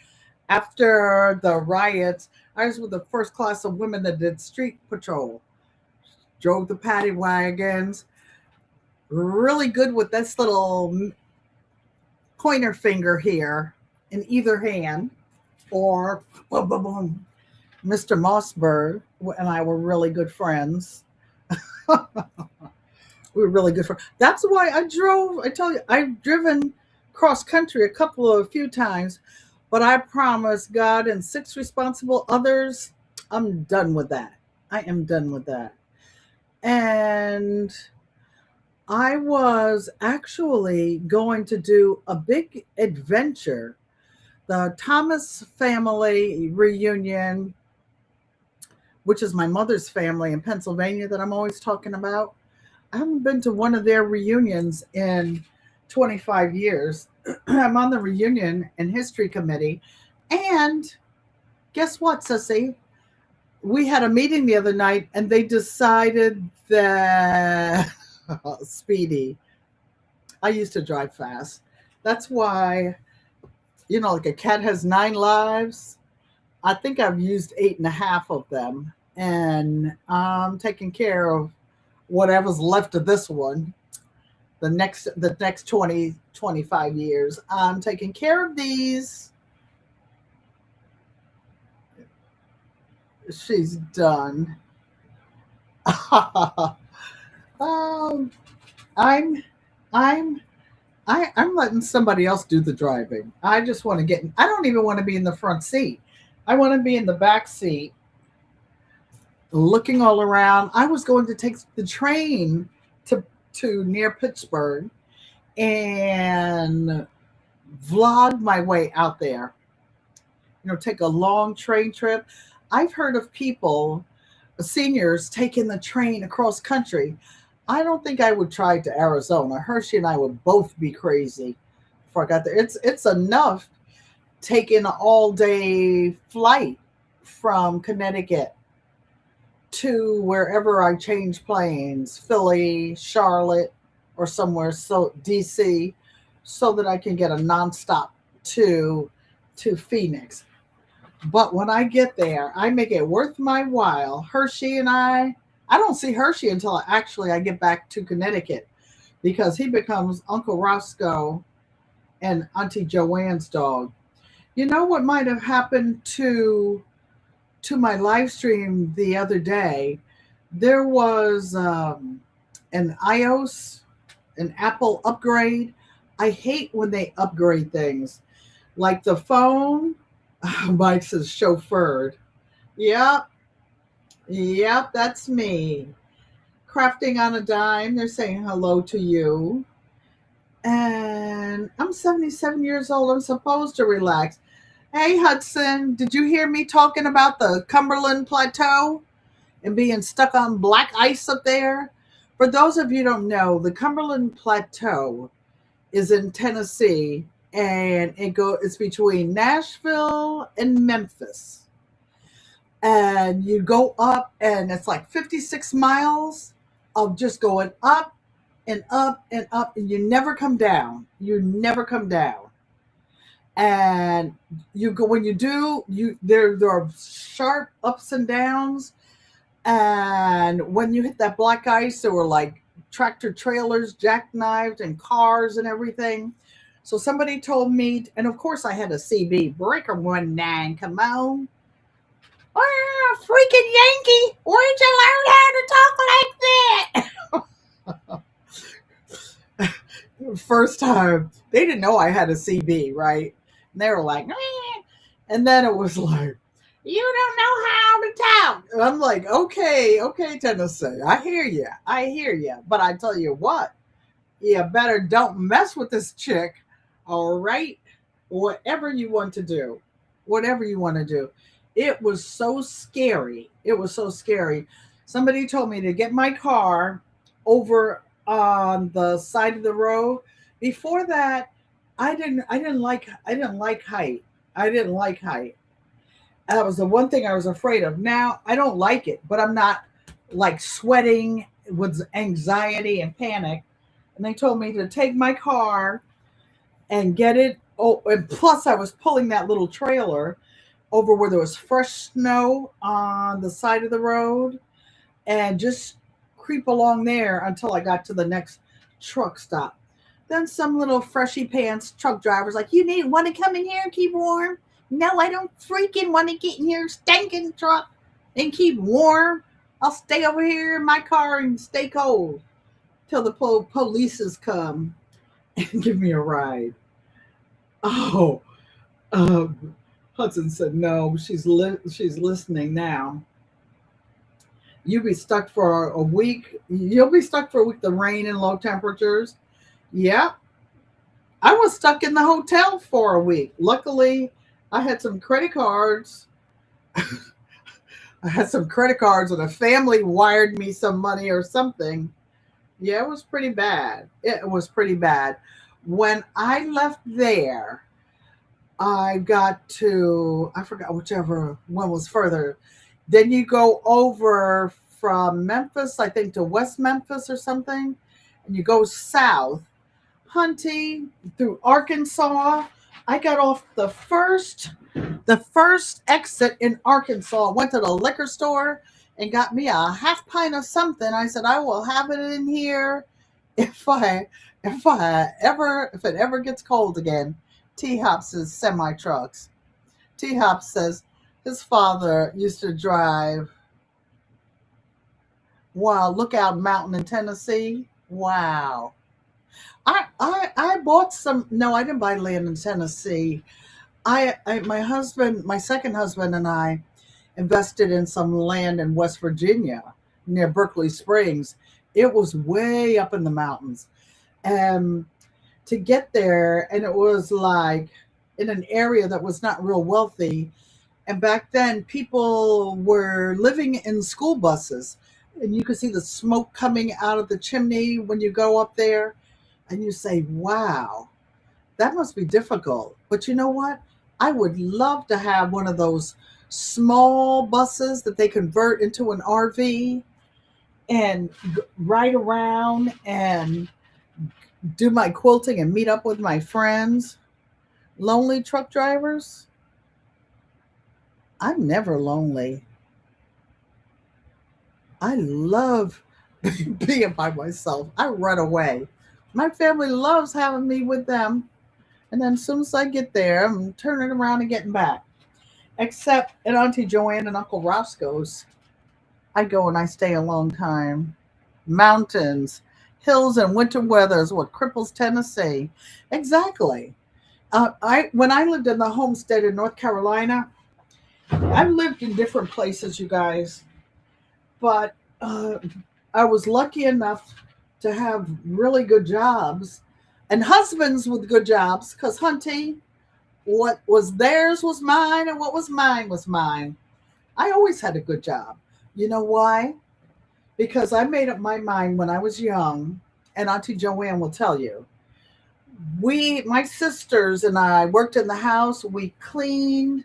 After the riots, I was with the first class of women that did street patrol. Drove the paddy wagons. Really good with this little pointer finger here in either hand, or boom, boom, boom. Mr. Mossberg and I were really good friends. We were really good friends. That's why I drove. I tell you, I've driven cross country a few times, but I promise God and 6 responsible others, I'm done with that. I am done with that. And I was actually going to do a big adventure, the Thomas family reunion, which is my mother's family in Pennsylvania that I'm always talking about. I haven't been to one of their reunions in 25 years. I'm on the reunion and history committee. And guess what, Sissy? We had a meeting the other night and they decided that Speedy, I used to drive fast. That's why, like a cat has 9 lives. I think I've used 8.5 of them. And I'm taking care of whatever's left of this one. The next 20, 25 years. I'm taking care of these. She's done. um, I'm I'm I'm letting somebody else do the driving. I just want to get I don't even want to be in the front seat. I want to be in the back seat looking all around. I was going to take the train to near Pittsburgh and vlog my way out there. Take a long train trip. I've heard of people, seniors, taking the train across country. I don't think I would try to Arizona. Hershey and I would both be crazy before I got there. It's enough taking an all day flight from Connecticut to wherever I change planes, Philly, Charlotte, or somewhere, so DC, so that I can get a nonstop to Phoenix. But when I get there, I make it worth my while. Hershey and I don't see Hershey until I get back to Connecticut because he becomes Uncle Roscoe and Auntie Joanne's dog. You know what might have happened to my live stream the other day? There was an iOS, an Apple upgrade. I hate when they upgrade things. Like the phone, Mike says chauffeured. Yep, yep, that's me. Crafting on a dime. They're saying hello to you. And I'm 77 years old. I'm supposed to relax. Hey, Hudson, did you hear me talking about the Cumberland Plateau and being stuck on black ice up there? For those of you who don't know, the Cumberland Plateau is in Tennessee, and it's between Nashville and Memphis. And you go up, and it's like 56 miles of just going up and up and up, and you never come down. You never come down. And you go when you do, there are sharp ups and downs. And when you hit that black ice, there were like tractor trailers jackknifed and cars and everything. So somebody told me, and of course I had a CB breaker 19. Come on. Oh, freaking Yankee. Where'd you learn how to talk like that? First time, they didn't know I had a CB, right? And they were like, eh. And then it was like, you don't know how to talk. And I'm like, okay, Tennessee. I hear you. But I tell you what, you better don't mess with this chick. All right. Whatever you want to do. It was so scary. Somebody told me to get my car over on the side of the road. Before that, I didn't like height. That was the one thing I was afraid of. Now I don't like it, but I'm not like sweating with anxiety and panic. And they told me to take my car and get it. Oh, and plus I was pulling that little trailer over where there was fresh snow on the side of the road and just creep along there until I got to the next truck stop. Then some little freshy pants truck driver's like, you want to come in here and keep warm? No, I don't freaking want to get in your stinking truck and keep warm. I'll stay over here in my car and stay cold till the polices come and give me a ride. Oh, Hudson said no. She's listening now. You'll be stuck for a week. You'll be stuck for a week. The rain and low temperatures. Yeah, I was stuck in the hotel for a week. Luckily, I had some credit cards. I had some credit cards, and a family wired me some money or something. Yeah, it was pretty bad. It was pretty bad. When I left there, I got to, I forgot whichever one was further. Then you go over from Memphis, I think, to West Memphis or something, and you go south, Hunty, through Arkansas. I got off the first exit in Arkansas, went to the liquor store and got me a half pint of something. I said, I will have it in here if if it ever gets cold again. T Hops's semi trucks. T Hop says his father used to drive Lookout Mountain in Tennessee. Wow. I bought some. No, I didn't buy land in Tennessee. My second husband, and I invested in some land in West Virginia near Berkeley Springs. It was way up in the mountains, and to get there, and it was like in an area that was not real wealthy. And back then, people were living in school buses, and you could see the smoke coming out of the chimney when you go up there, and you say, "Wow, that must be difficult." But you know what? I would love to have one of those small buses that they convert into an RV and ride around and do my quilting and meet up with my friends. Lonely truck drivers? I'm never lonely. I love being by myself. I run away. My family loves having me with them. And then as soon as I get there, I'm turning around and getting back. Except at Auntie Joanne and Uncle Roscoe's, I go and I stay a long time. Mountains, hills, and winter weather is what cripples Tennessee. Exactly. I when I lived in the homestead in North Carolina, I've lived in different places, you guys, but I was lucky enough to have really good jobs and husbands with good jobs. Because, Hunty, what was theirs was mine, and what was mine was mine. I always had a good job. You know why? Because I made up my mind when I was young, and Auntie Joanne will tell you. My sisters and I worked in the house. We cleaned,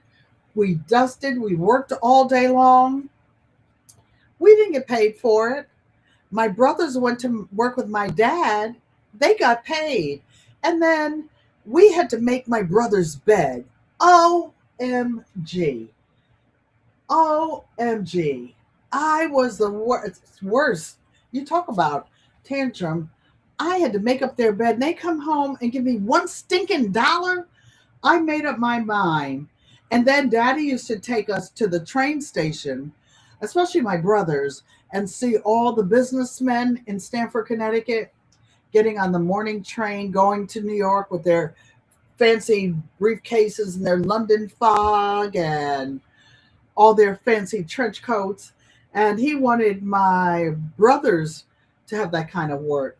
we dusted, we worked all day long. We didn't get paid for it. My brothers went to work with my dad. They got paid. And then we had to make my brother's bed. OMG. OMG. I was the worst. You talk about tantrum. I had to make up their bed. And they come home and give me one stinking dollar. I made up my mind. And then Daddy used to take us to the train station, especially my brothers, and see all the businessmen in Stamford, Connecticut, getting on the morning train, going to New York with their fancy briefcases and their London fog and all their fancy trench coats. And he wanted my brothers to have that kind of work.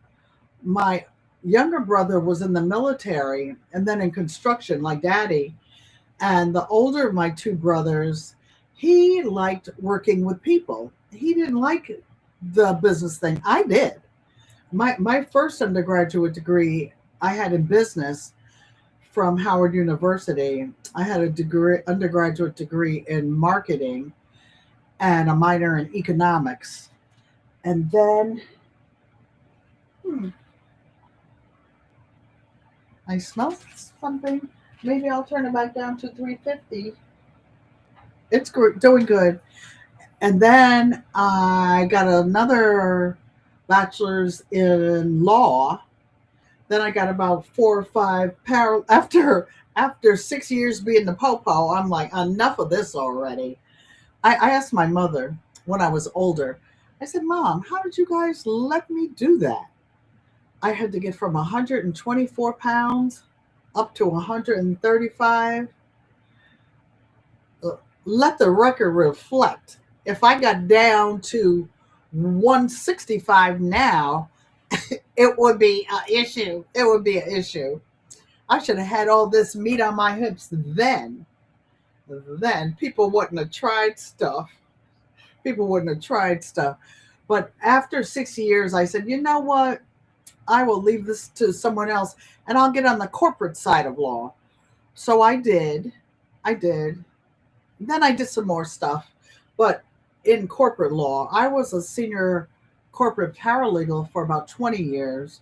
My younger brother was in the military and then in construction, like Daddy. And the older of my two brothers, he liked working with people. He didn't like the business thing. I did. My first undergraduate degree I had in business from Howard University. I had a undergraduate degree in marketing and a minor in economics. And then I smell something. Maybe I'll turn it back down to 350. It's doing good. And then I got another bachelor's in law. Then I got about 4 or 5 after 6 years being the popo. I'm like, enough of this already. I asked my mother when I was older. I said, Mom, how did you guys let me do that? I had to get from 124 pounds up to 135. Let the record reflect if I got down to 165 now, it would be an issue. It would be an issue. I should have had all this meat on my hips then. Then people wouldn't have tried stuff. People wouldn't have tried stuff. But after 6 years, I said, you know what? I will leave this to someone else and I'll get on the corporate side of law. So I did. I did. Then I did some more stuff. But in corporate law, I was a senior corporate paralegal for about 20 years.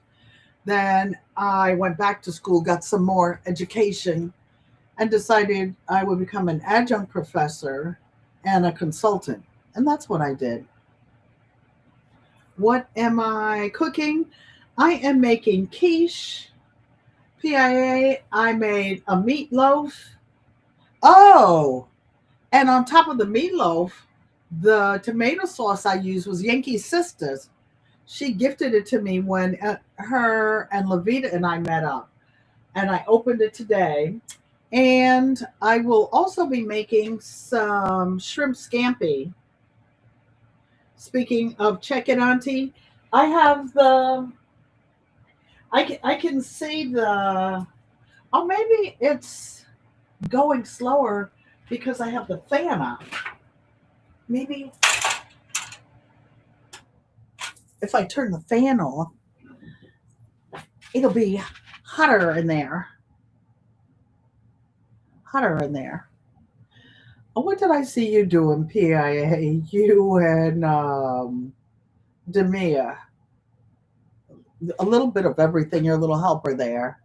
Then I went back to school, got some more education, and decided I would become an adjunct professor and a consultant. And that's what I did. What am I cooking? I am making quiche. PIA. I made a meatloaf. Oh, and on top of the meatloaf, the tomato sauce I used was Yankee Sisters. She gifted it to me when her and Levita and I met up. And I opened it today. And I will also be making some shrimp scampi. Speaking of check it, Auntie, I have the. I can see the. Oh, maybe it's going slower because I have the fan on. Maybe if I turn the fan off, it'll be hotter in there. Hotter in there. Oh, what did I see you doing, PIA? You and Demia. A little bit of everything. Your little helper there.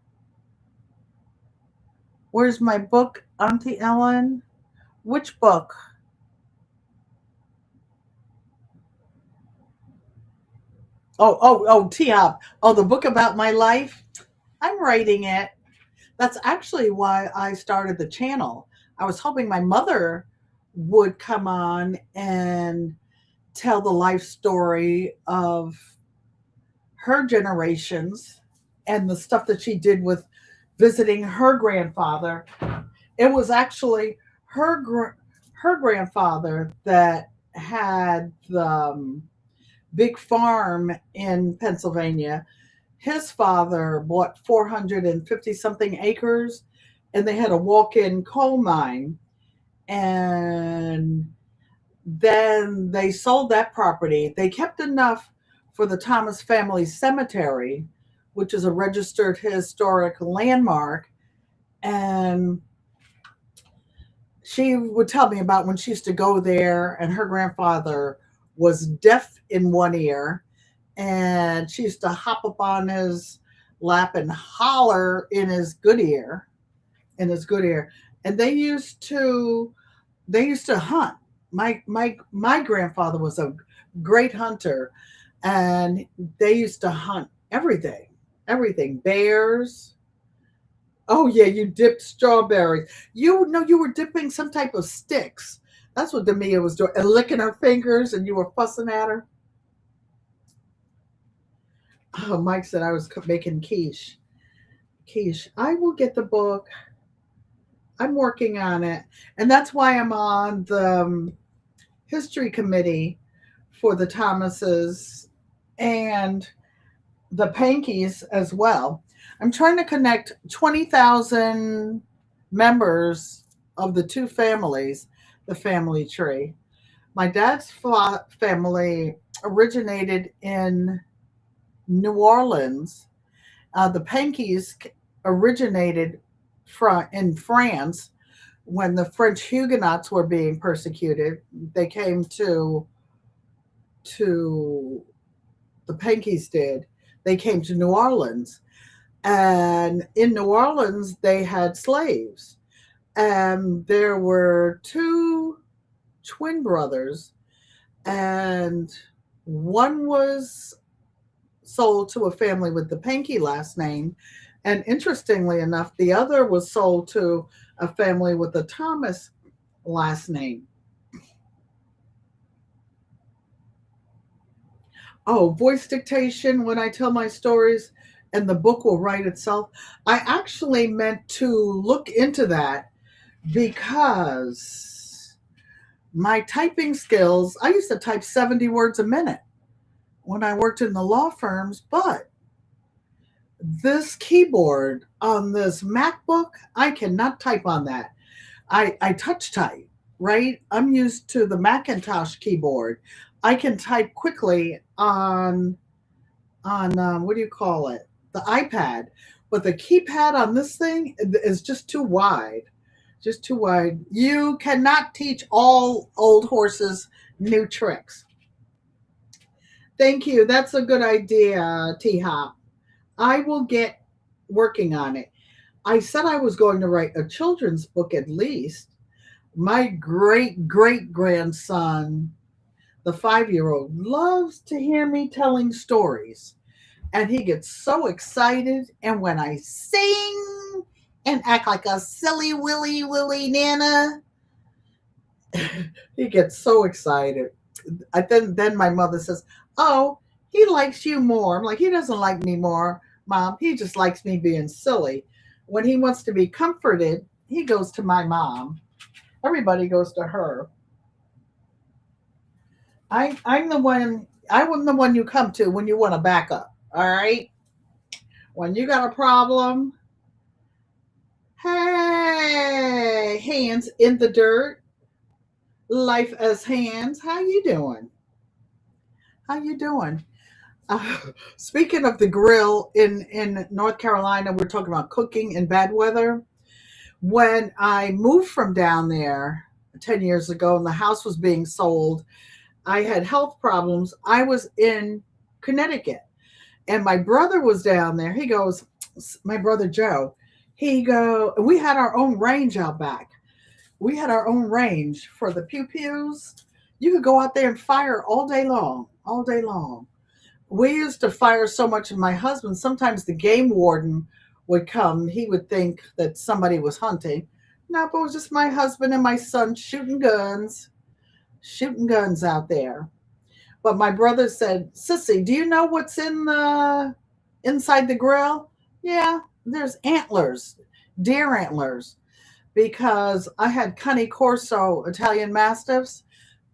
Where's my book, Auntie Ellen? Which book? T-Hop. Oh, the book about my life? I'm writing it. That's actually why I started the channel. I was hoping my mother would come on and tell the life story of her generations and the stuff that she did with visiting her grandfather. It was actually her grandfather that had the big farm in Pennsylvania. His father bought 450 something acres and they had a walk-in coal mine. And then they sold that property. They kept enough for the Thomas Family Cemetery, which is a registered historic landmark. And she would tell me about when she used to go there, and her grandfather was deaf in one ear, and she used to hop up on his lap and holler in his good ear, And they used to hunt. My grandfather was a great hunter, and they used to hunt everything, bears. Oh yeah, you dipped strawberries. You know you were dipping some type of sticks. That's what Demia was doing, and licking her fingers, and you were fussing at her. Oh, Mike said I was making quiche. Quiche. I will get the book. I'm working on it, and that's why I'm on the history committee for the Thomases and the Pankeys as well. I'm trying to connect 20,000 members of the two families, the family tree. My dad's family originated in New Orleans. The Pankeys originated in France when the French Huguenots were being persecuted. They came to the Pankeys did. They came to New Orleans. And in New Orleans, they had slaves. And there were two twin brothers, and one was sold to a family with the Pankey last name. And interestingly enough, the other was sold to a family with the Thomas last name. Oh, voice dictation when I tell my stories, and the book will write itself. I actually meant to look into that because My typing skills, I used to type 70 words a minute when I worked in the law firms, but this keyboard on this MacBook, I cannot type on that. I touch type, right? I'm used to the Macintosh keyboard. I can type quickly on what do you call it? The iPad, but the keypad on this thing is just too wide. Just too wide. You cannot teach all old horses new tricks. Thank you. That's a good idea, T Hop. I will get working on it. I said I was going to write a children's book at least. My great great grandson, the 5-year-old, loves to hear me telling stories. And he gets so excited. And when I sing and act like a silly willy nana, he gets so excited. Then my mother says, "Oh, he likes you more." I'm like, "He doesn't like me more, Mom. He just likes me being silly." When he wants to be comforted, he goes to my mom. Everybody goes to her. I'm the one. I'm the one you come to when you want to back up. All right. When you got a problem, hey, hands in the dirt, life as hands. How you doing? How you doing? Uh, Speaking of the grill in North Carolina, we're talking about cooking in bad weather. When I moved from down there 10 years ago and the house was being sold, I had health problems. I was in Connecticut and my brother was down there. He goes, my brother Joe, we had our own range out back. We had our own range for the pew pews. You could go out there and fire all day long, all day long. We used to fire so much of my husband. Sometimes the game warden would come. He would think that somebody was hunting. No, but it was just my husband and my son shooting guns out there. But my brother said, "Sissy, do you know what's in the inside the grill?" Yeah, there's antlers, deer antlers, because I had Cane Corso Italian Mastiffs,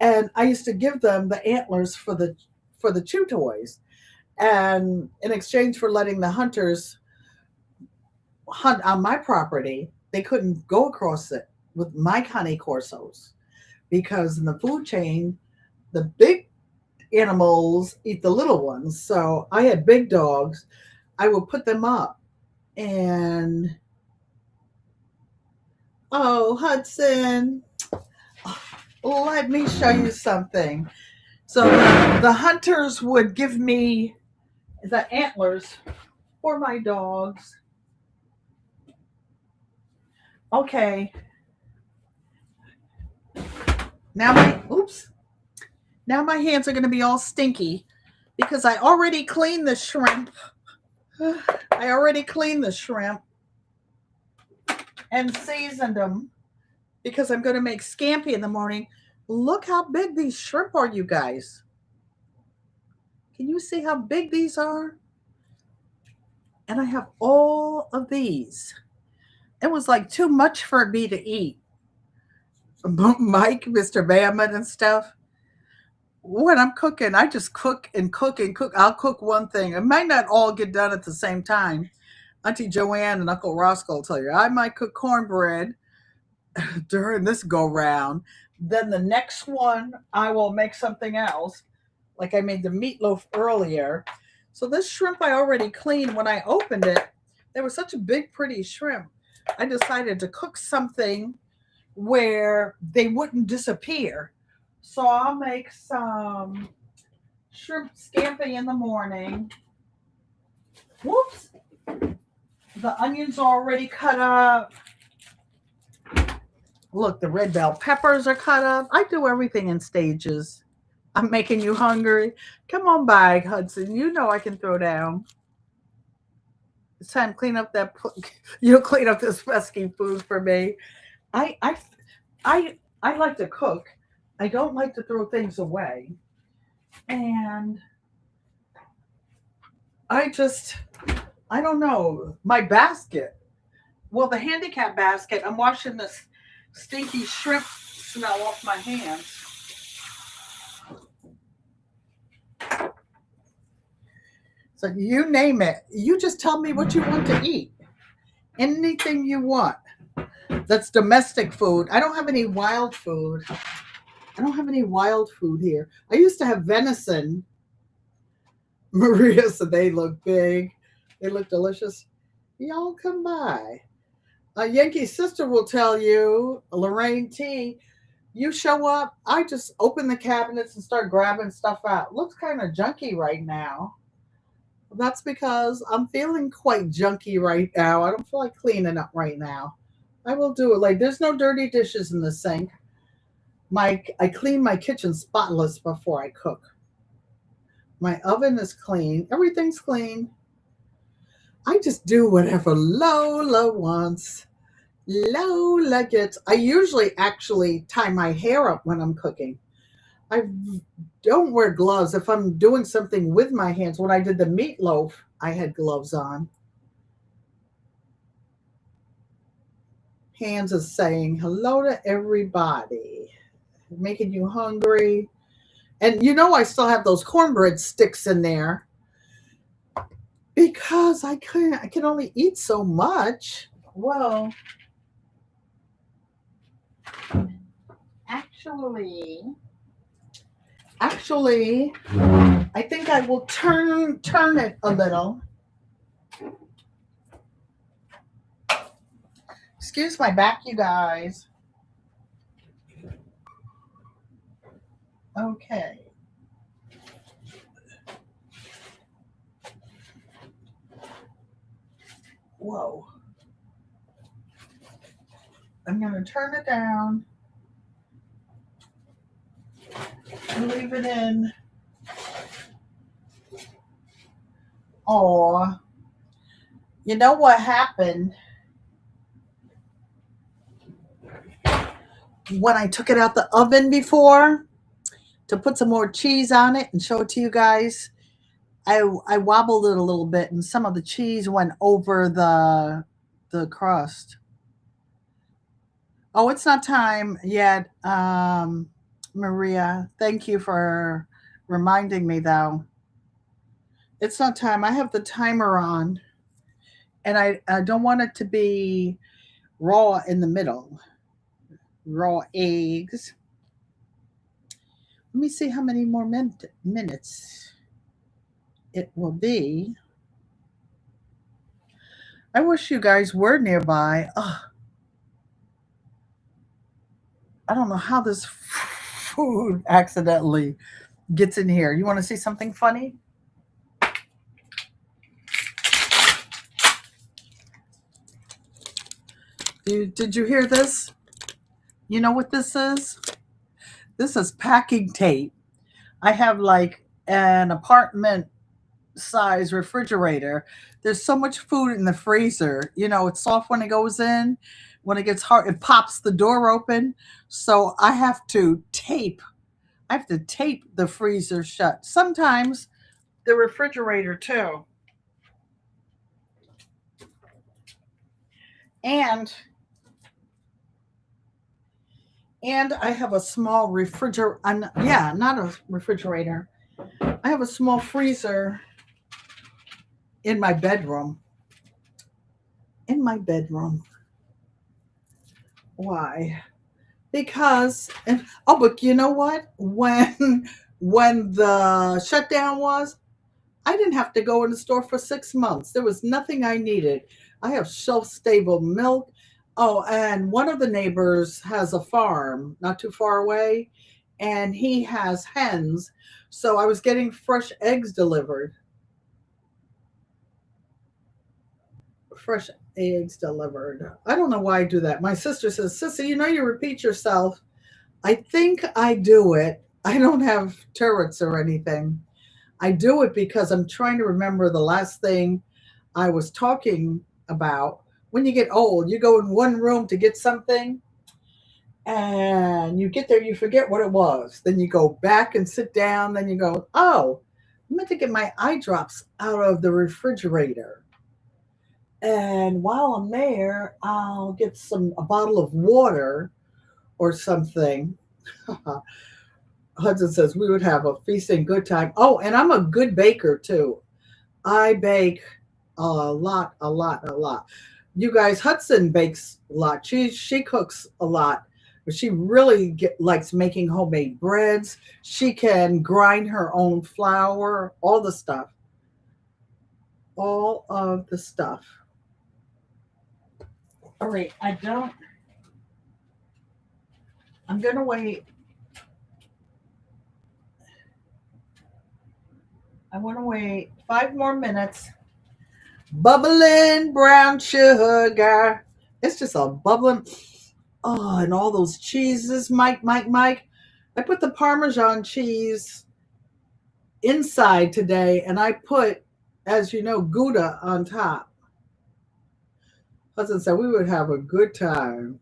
and I used to give them the antlers for the chew toys. And in exchange for letting the hunters hunt on my property, they couldn't go across it with my Cane Corsos because in the food chain, the big animals eat the little ones. So I had big dogs. I would put them up and oh, Hudson, let me show you something. So the hunters would give me the antlers for my dogs. Okay. Now now my hands are going to be all stinky because I already cleaned the shrimp. I already cleaned the shrimp and seasoned them because I'm going to make scampi in the morning. Look how big these shrimp are, you guys. Can you see how big these are? And I have all of these. It was like too much for me to eat. Mike, Mr. Bamman and stuff. When I'm cooking, I just cook and cook and cook. I'll cook one thing. It might not all get done at the same time. Auntie Joanne and Uncle Roscoe will tell you, I might cook cornbread during this go round. Then the next one, I will make something else. Like I made the meatloaf earlier. So this shrimp I already cleaned. When I opened it, there was such a big, pretty shrimp. I decided to cook something where they wouldn't disappear. So I'll make some shrimp scampi in the morning. Whoops. The onions are already cut up. Look, the red bell peppers are cut up. I do everything in stages. I'm making you hungry. Come on by, Hudson. You know I can throw down. It's time to clean up that. You'll clean up this pesky food for me. I, I, I like to cook. I don't like to throw things away. And I don't know. My basket. Well, the handicap basket, I'm washing this stinky shrimp smell off my hands. So you name it. You just tell me what you want to eat. Anything you want. That's domestic food. I don't have any wild food. I don't have any wild food here. I used to have venison. Maria said they look big. They look delicious. Y'all come by. Yankee's sister will tell you, Lorraine T, you show up, I just open the cabinets and start grabbing stuff out. Looks kind of junky right now. That's because I'm feeling quite junky right now. I don't feel like cleaning up right now. I will do it. Like, there's no dirty dishes in the sink. I clean my kitchen spotless before I cook. My oven is clean. Everything's clean. I just do whatever Lola wants. Lola gets. I usually actually tie my hair up when I'm cooking. I don't wear gloves if I'm doing something with my hands. When I did the meatloaf, I had gloves on. Hands is saying hello to everybody, making you hungry. And you know I still have those cornbread sticks in there because I can only eat so much. Well, actually, I think I will turn it a little. Excuse my back, you guys. Okay. Whoa. I'm going to turn it down and leave it in. Oh, you know what happened when I took it out the oven before to put some more cheese on it and show it to you guys? I wobbled it a little bit and some of the cheese went over the crust. Oh, it's not time yet, Maria. Thank you for reminding me, though. It's not time. I have the timer on, and I don't want it to be raw in the middle. Raw eggs. Let me see how many more minutes it will be. I wish you guys were nearby. Ugh. I don't know how this food accidentally gets in here. You want to see something funny? Did you hear this? You know what this is? This is packing tape. I have like an apartment size refrigerator. There's so much food in the freezer. You know, it's soft when it goes in. When it gets hard, it pops the door open. So I have to tape the freezer shut. Sometimes the refrigerator too. And I have a small refrigerator. Yeah, not a refrigerator. I have a small freezer in my bedroom. In my bedroom. Why? Because but you know what? When the shutdown was, I didn't have to go in the store for 6 months. There was nothing I needed. I have shelf stable milk. Oh, and one of the neighbors has a farm not too far away, and he has hens. So I was getting fresh eggs delivered. Fresh eggs delivered. I don't know why I do that. My sister says, Sissy, you know you repeat yourself. I think I do it. I don't have turrets or anything. I do it because I'm trying to remember the last thing I was talking about. When you get old, you go in one room to get something, and you get there, you forget what it was. Then you go back and sit down. Then you go, oh, I meant to get my eye drops out of the refrigerator. And while I'm there, I'll get a bottle of water or something. Hudson says we would have a feasting good time. Oh, and I'm a good baker too. I bake a lot, a lot, a lot. You guys, Hudson bakes a lot. She cooks a lot, but she really likes making homemade breads. She can grind her own flour, all the stuff, all of the stuff. All right, I'm gonna wait. I want to wait 5 more minutes. Bubbling brown sugar. It's just a bubbling. Oh, and all those cheeses, Mike, Mike, Mike. I put the Parmesan cheese inside today, and I put, as you know, Gouda on top. Hudson said we would have a good time.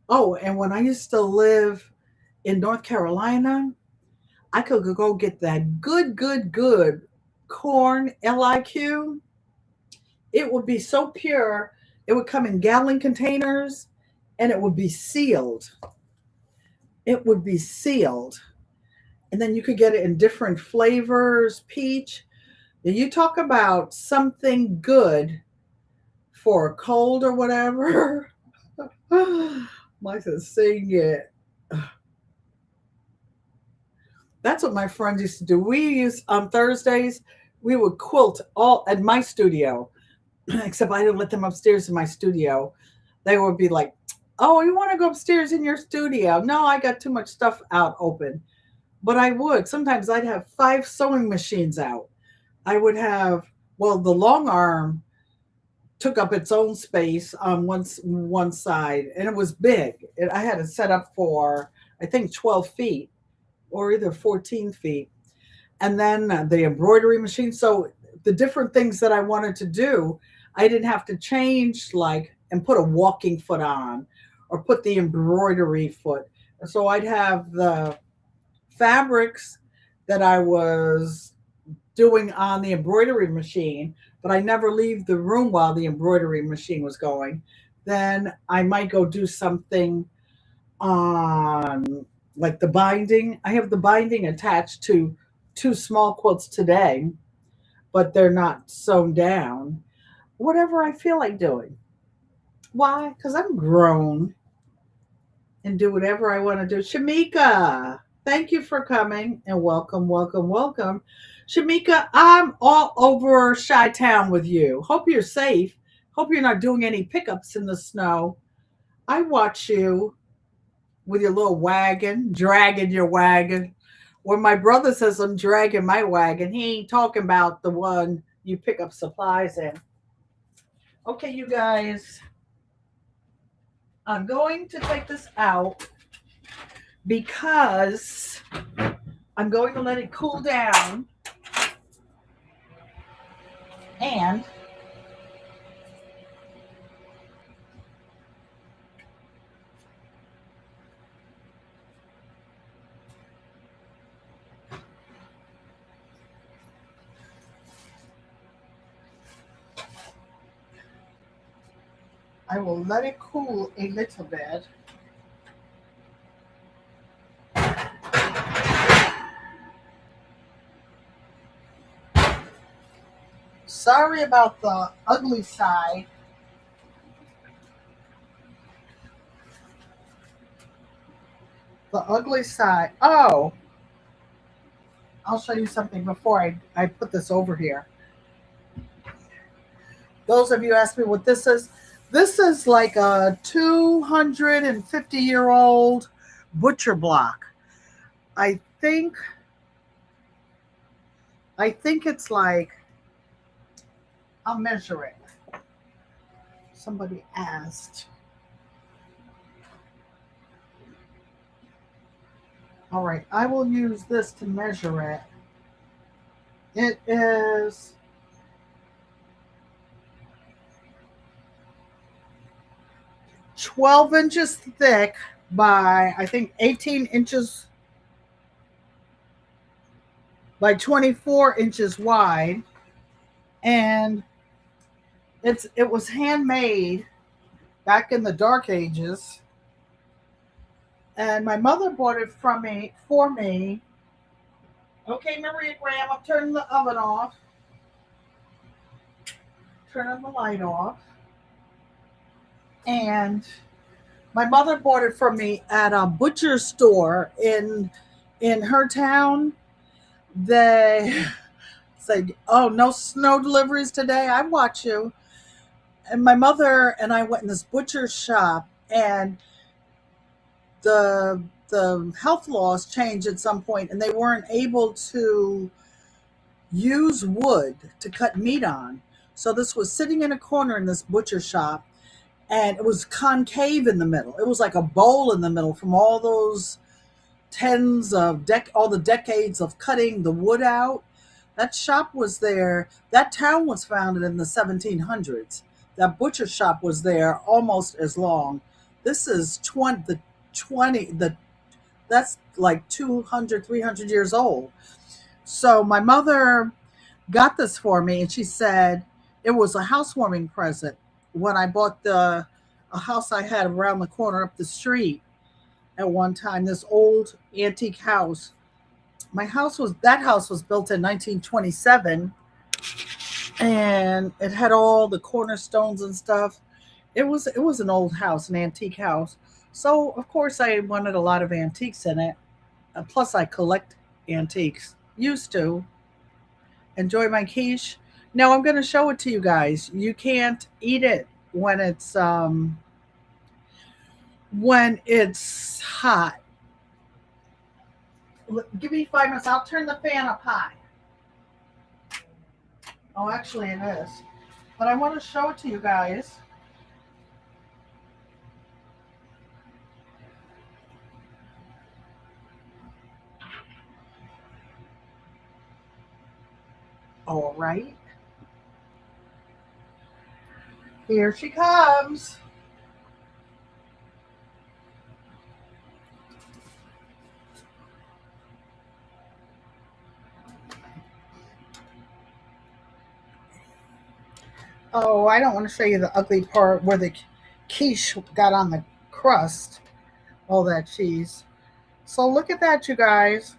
Oh, and when I used to live in North Carolina, I could go get that good, good, good corn LIQ. It would be so pure. It would come in gallon containers and it would be sealed. It would be sealed. And then you could get it in different flavors, peach. You talk about something good for a cold or whatever. Mike says, sing it. That's what my friends used to do. We used on Thursdays, we would quilt all at my studio, except I didn't let them upstairs in my studio. They would be like, oh, you want to go upstairs in your studio? No, I got too much stuff out open. But I would. Sometimes I'd have 5 sewing machines out. I would have, well, the long arm took up its own space on one side, and it was big. I had it set up for, I think, 12 feet or either 14 feet. And then the embroidery machine. So the different things that I wanted to do, I didn't have to change, like, and put a walking foot on or put the embroidery foot. So I'd have the fabrics that I was doing on the embroidery machine, but I never leave the room while the embroidery machine was going. Then I might go do something on, like, the binding. I have the binding attached to 2 small quilts today, but they're not sewn down. Whatever I feel like doing. Why? Because I'm grown and do whatever I want to do. Shamika, thank you for coming and welcome, welcome, welcome. Shamika, I'm all over Chi-Town with you. Hope you're safe. Hope you're not doing any pickups in the snow. I watch you with your little wagon, dragging your wagon. When my brother says I'm dragging my wagon, he ain't talking about the one you pick up supplies in. Okay, you guys, I'm going to take this out because I'm going to let it cool down, and I will let it cool a little bit. Sorry about the ugly side. The ugly side. Oh, I'll show you something before I put this over here. Those of you ask me what this is. This is like a 250-year-old butcher block. I think it's like, I'll measure it. Somebody asked. All right, I will use this to measure it. It is 12 inches thick by, I think, 18 inches by 24 inches wide. And it was handmade back in the dark ages. And my mother bought it from me for me. Okay, Maria Graham, I'm turning the oven off. Turning the light off. And my mother bought it from me at a butcher store in her town. They said, "Oh, no snow deliveries today. I watch you." And my mother and I went in this butcher shop, and the health laws changed at some point, and they weren't able to use wood to cut meat on. So this was sitting in a corner in this butcher shop, and it was concave in the middle. It was like a bowl in the middle from all those all the decades of cutting the wood out. That shop was there. That town was founded in the 1700s. That butcher shop was there almost as long. This is 20 the that's like 200, 300 years old. So my mother got this for me, and she said it was a housewarming present when I bought a house I had around the corner up the street at one time, this old antique house. That house was built in 1927, and it had all the cornerstones and stuff. It was an old house, an antique house. So of course I wanted a lot of antiques in it. Plus I collect antiques. Used to enjoy my quiche. Now I'm going to show it to you guys. You can't eat it when it's hot. Give me 5 minutes. I'll turn the fan up high. Oh, actually it is. But I want to show it to you guys. All right. Here she comes. Oh, I don't want to show you the ugly part where the quiche got on the crust, all that cheese. So look at that, you guys.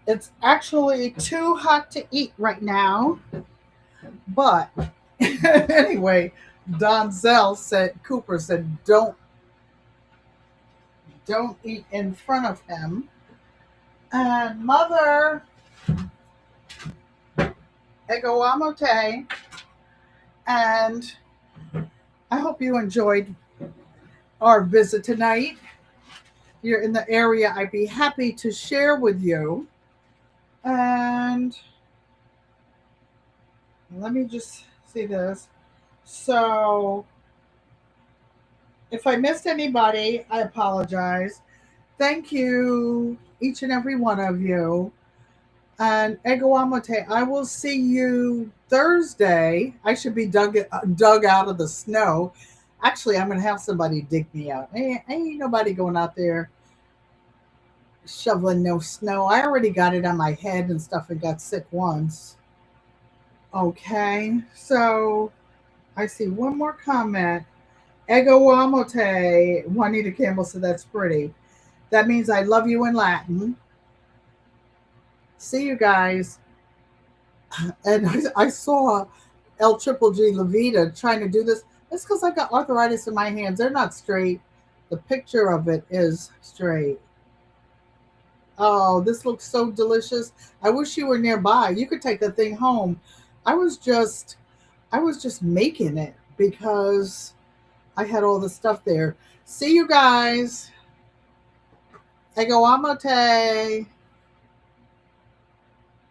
It's actually too hot to eat right now. But anyway, Cooper said, don't eat in front of him. And Mother Ego Amote, and I hope you enjoyed our visit tonight. You're in the area, I'd be happy to share with you. And let me just see this. So if I missed anybody, I apologize. Thank you, each and every one of you. And Ego Amote, I will see you Thursday. I should be dug out of the snow. Actually, I'm going to have somebody dig me out. Ain't nobody going out there shoveling no snow. I already got it on my head and stuff and got sick once. Okay, so I see one more comment. Ego Amote, Juanita Campbell said that's pretty. That means I love you in Latin. See you guys. And I saw L Triple G Levita trying to do this. It's because I got arthritis in my hands. They're not straight. The picture of it is straight. Oh, this looks so delicious. I wish you were nearby. You could take the thing home. I was just making it because I had all the stuff there. See you guys. Ego Amote.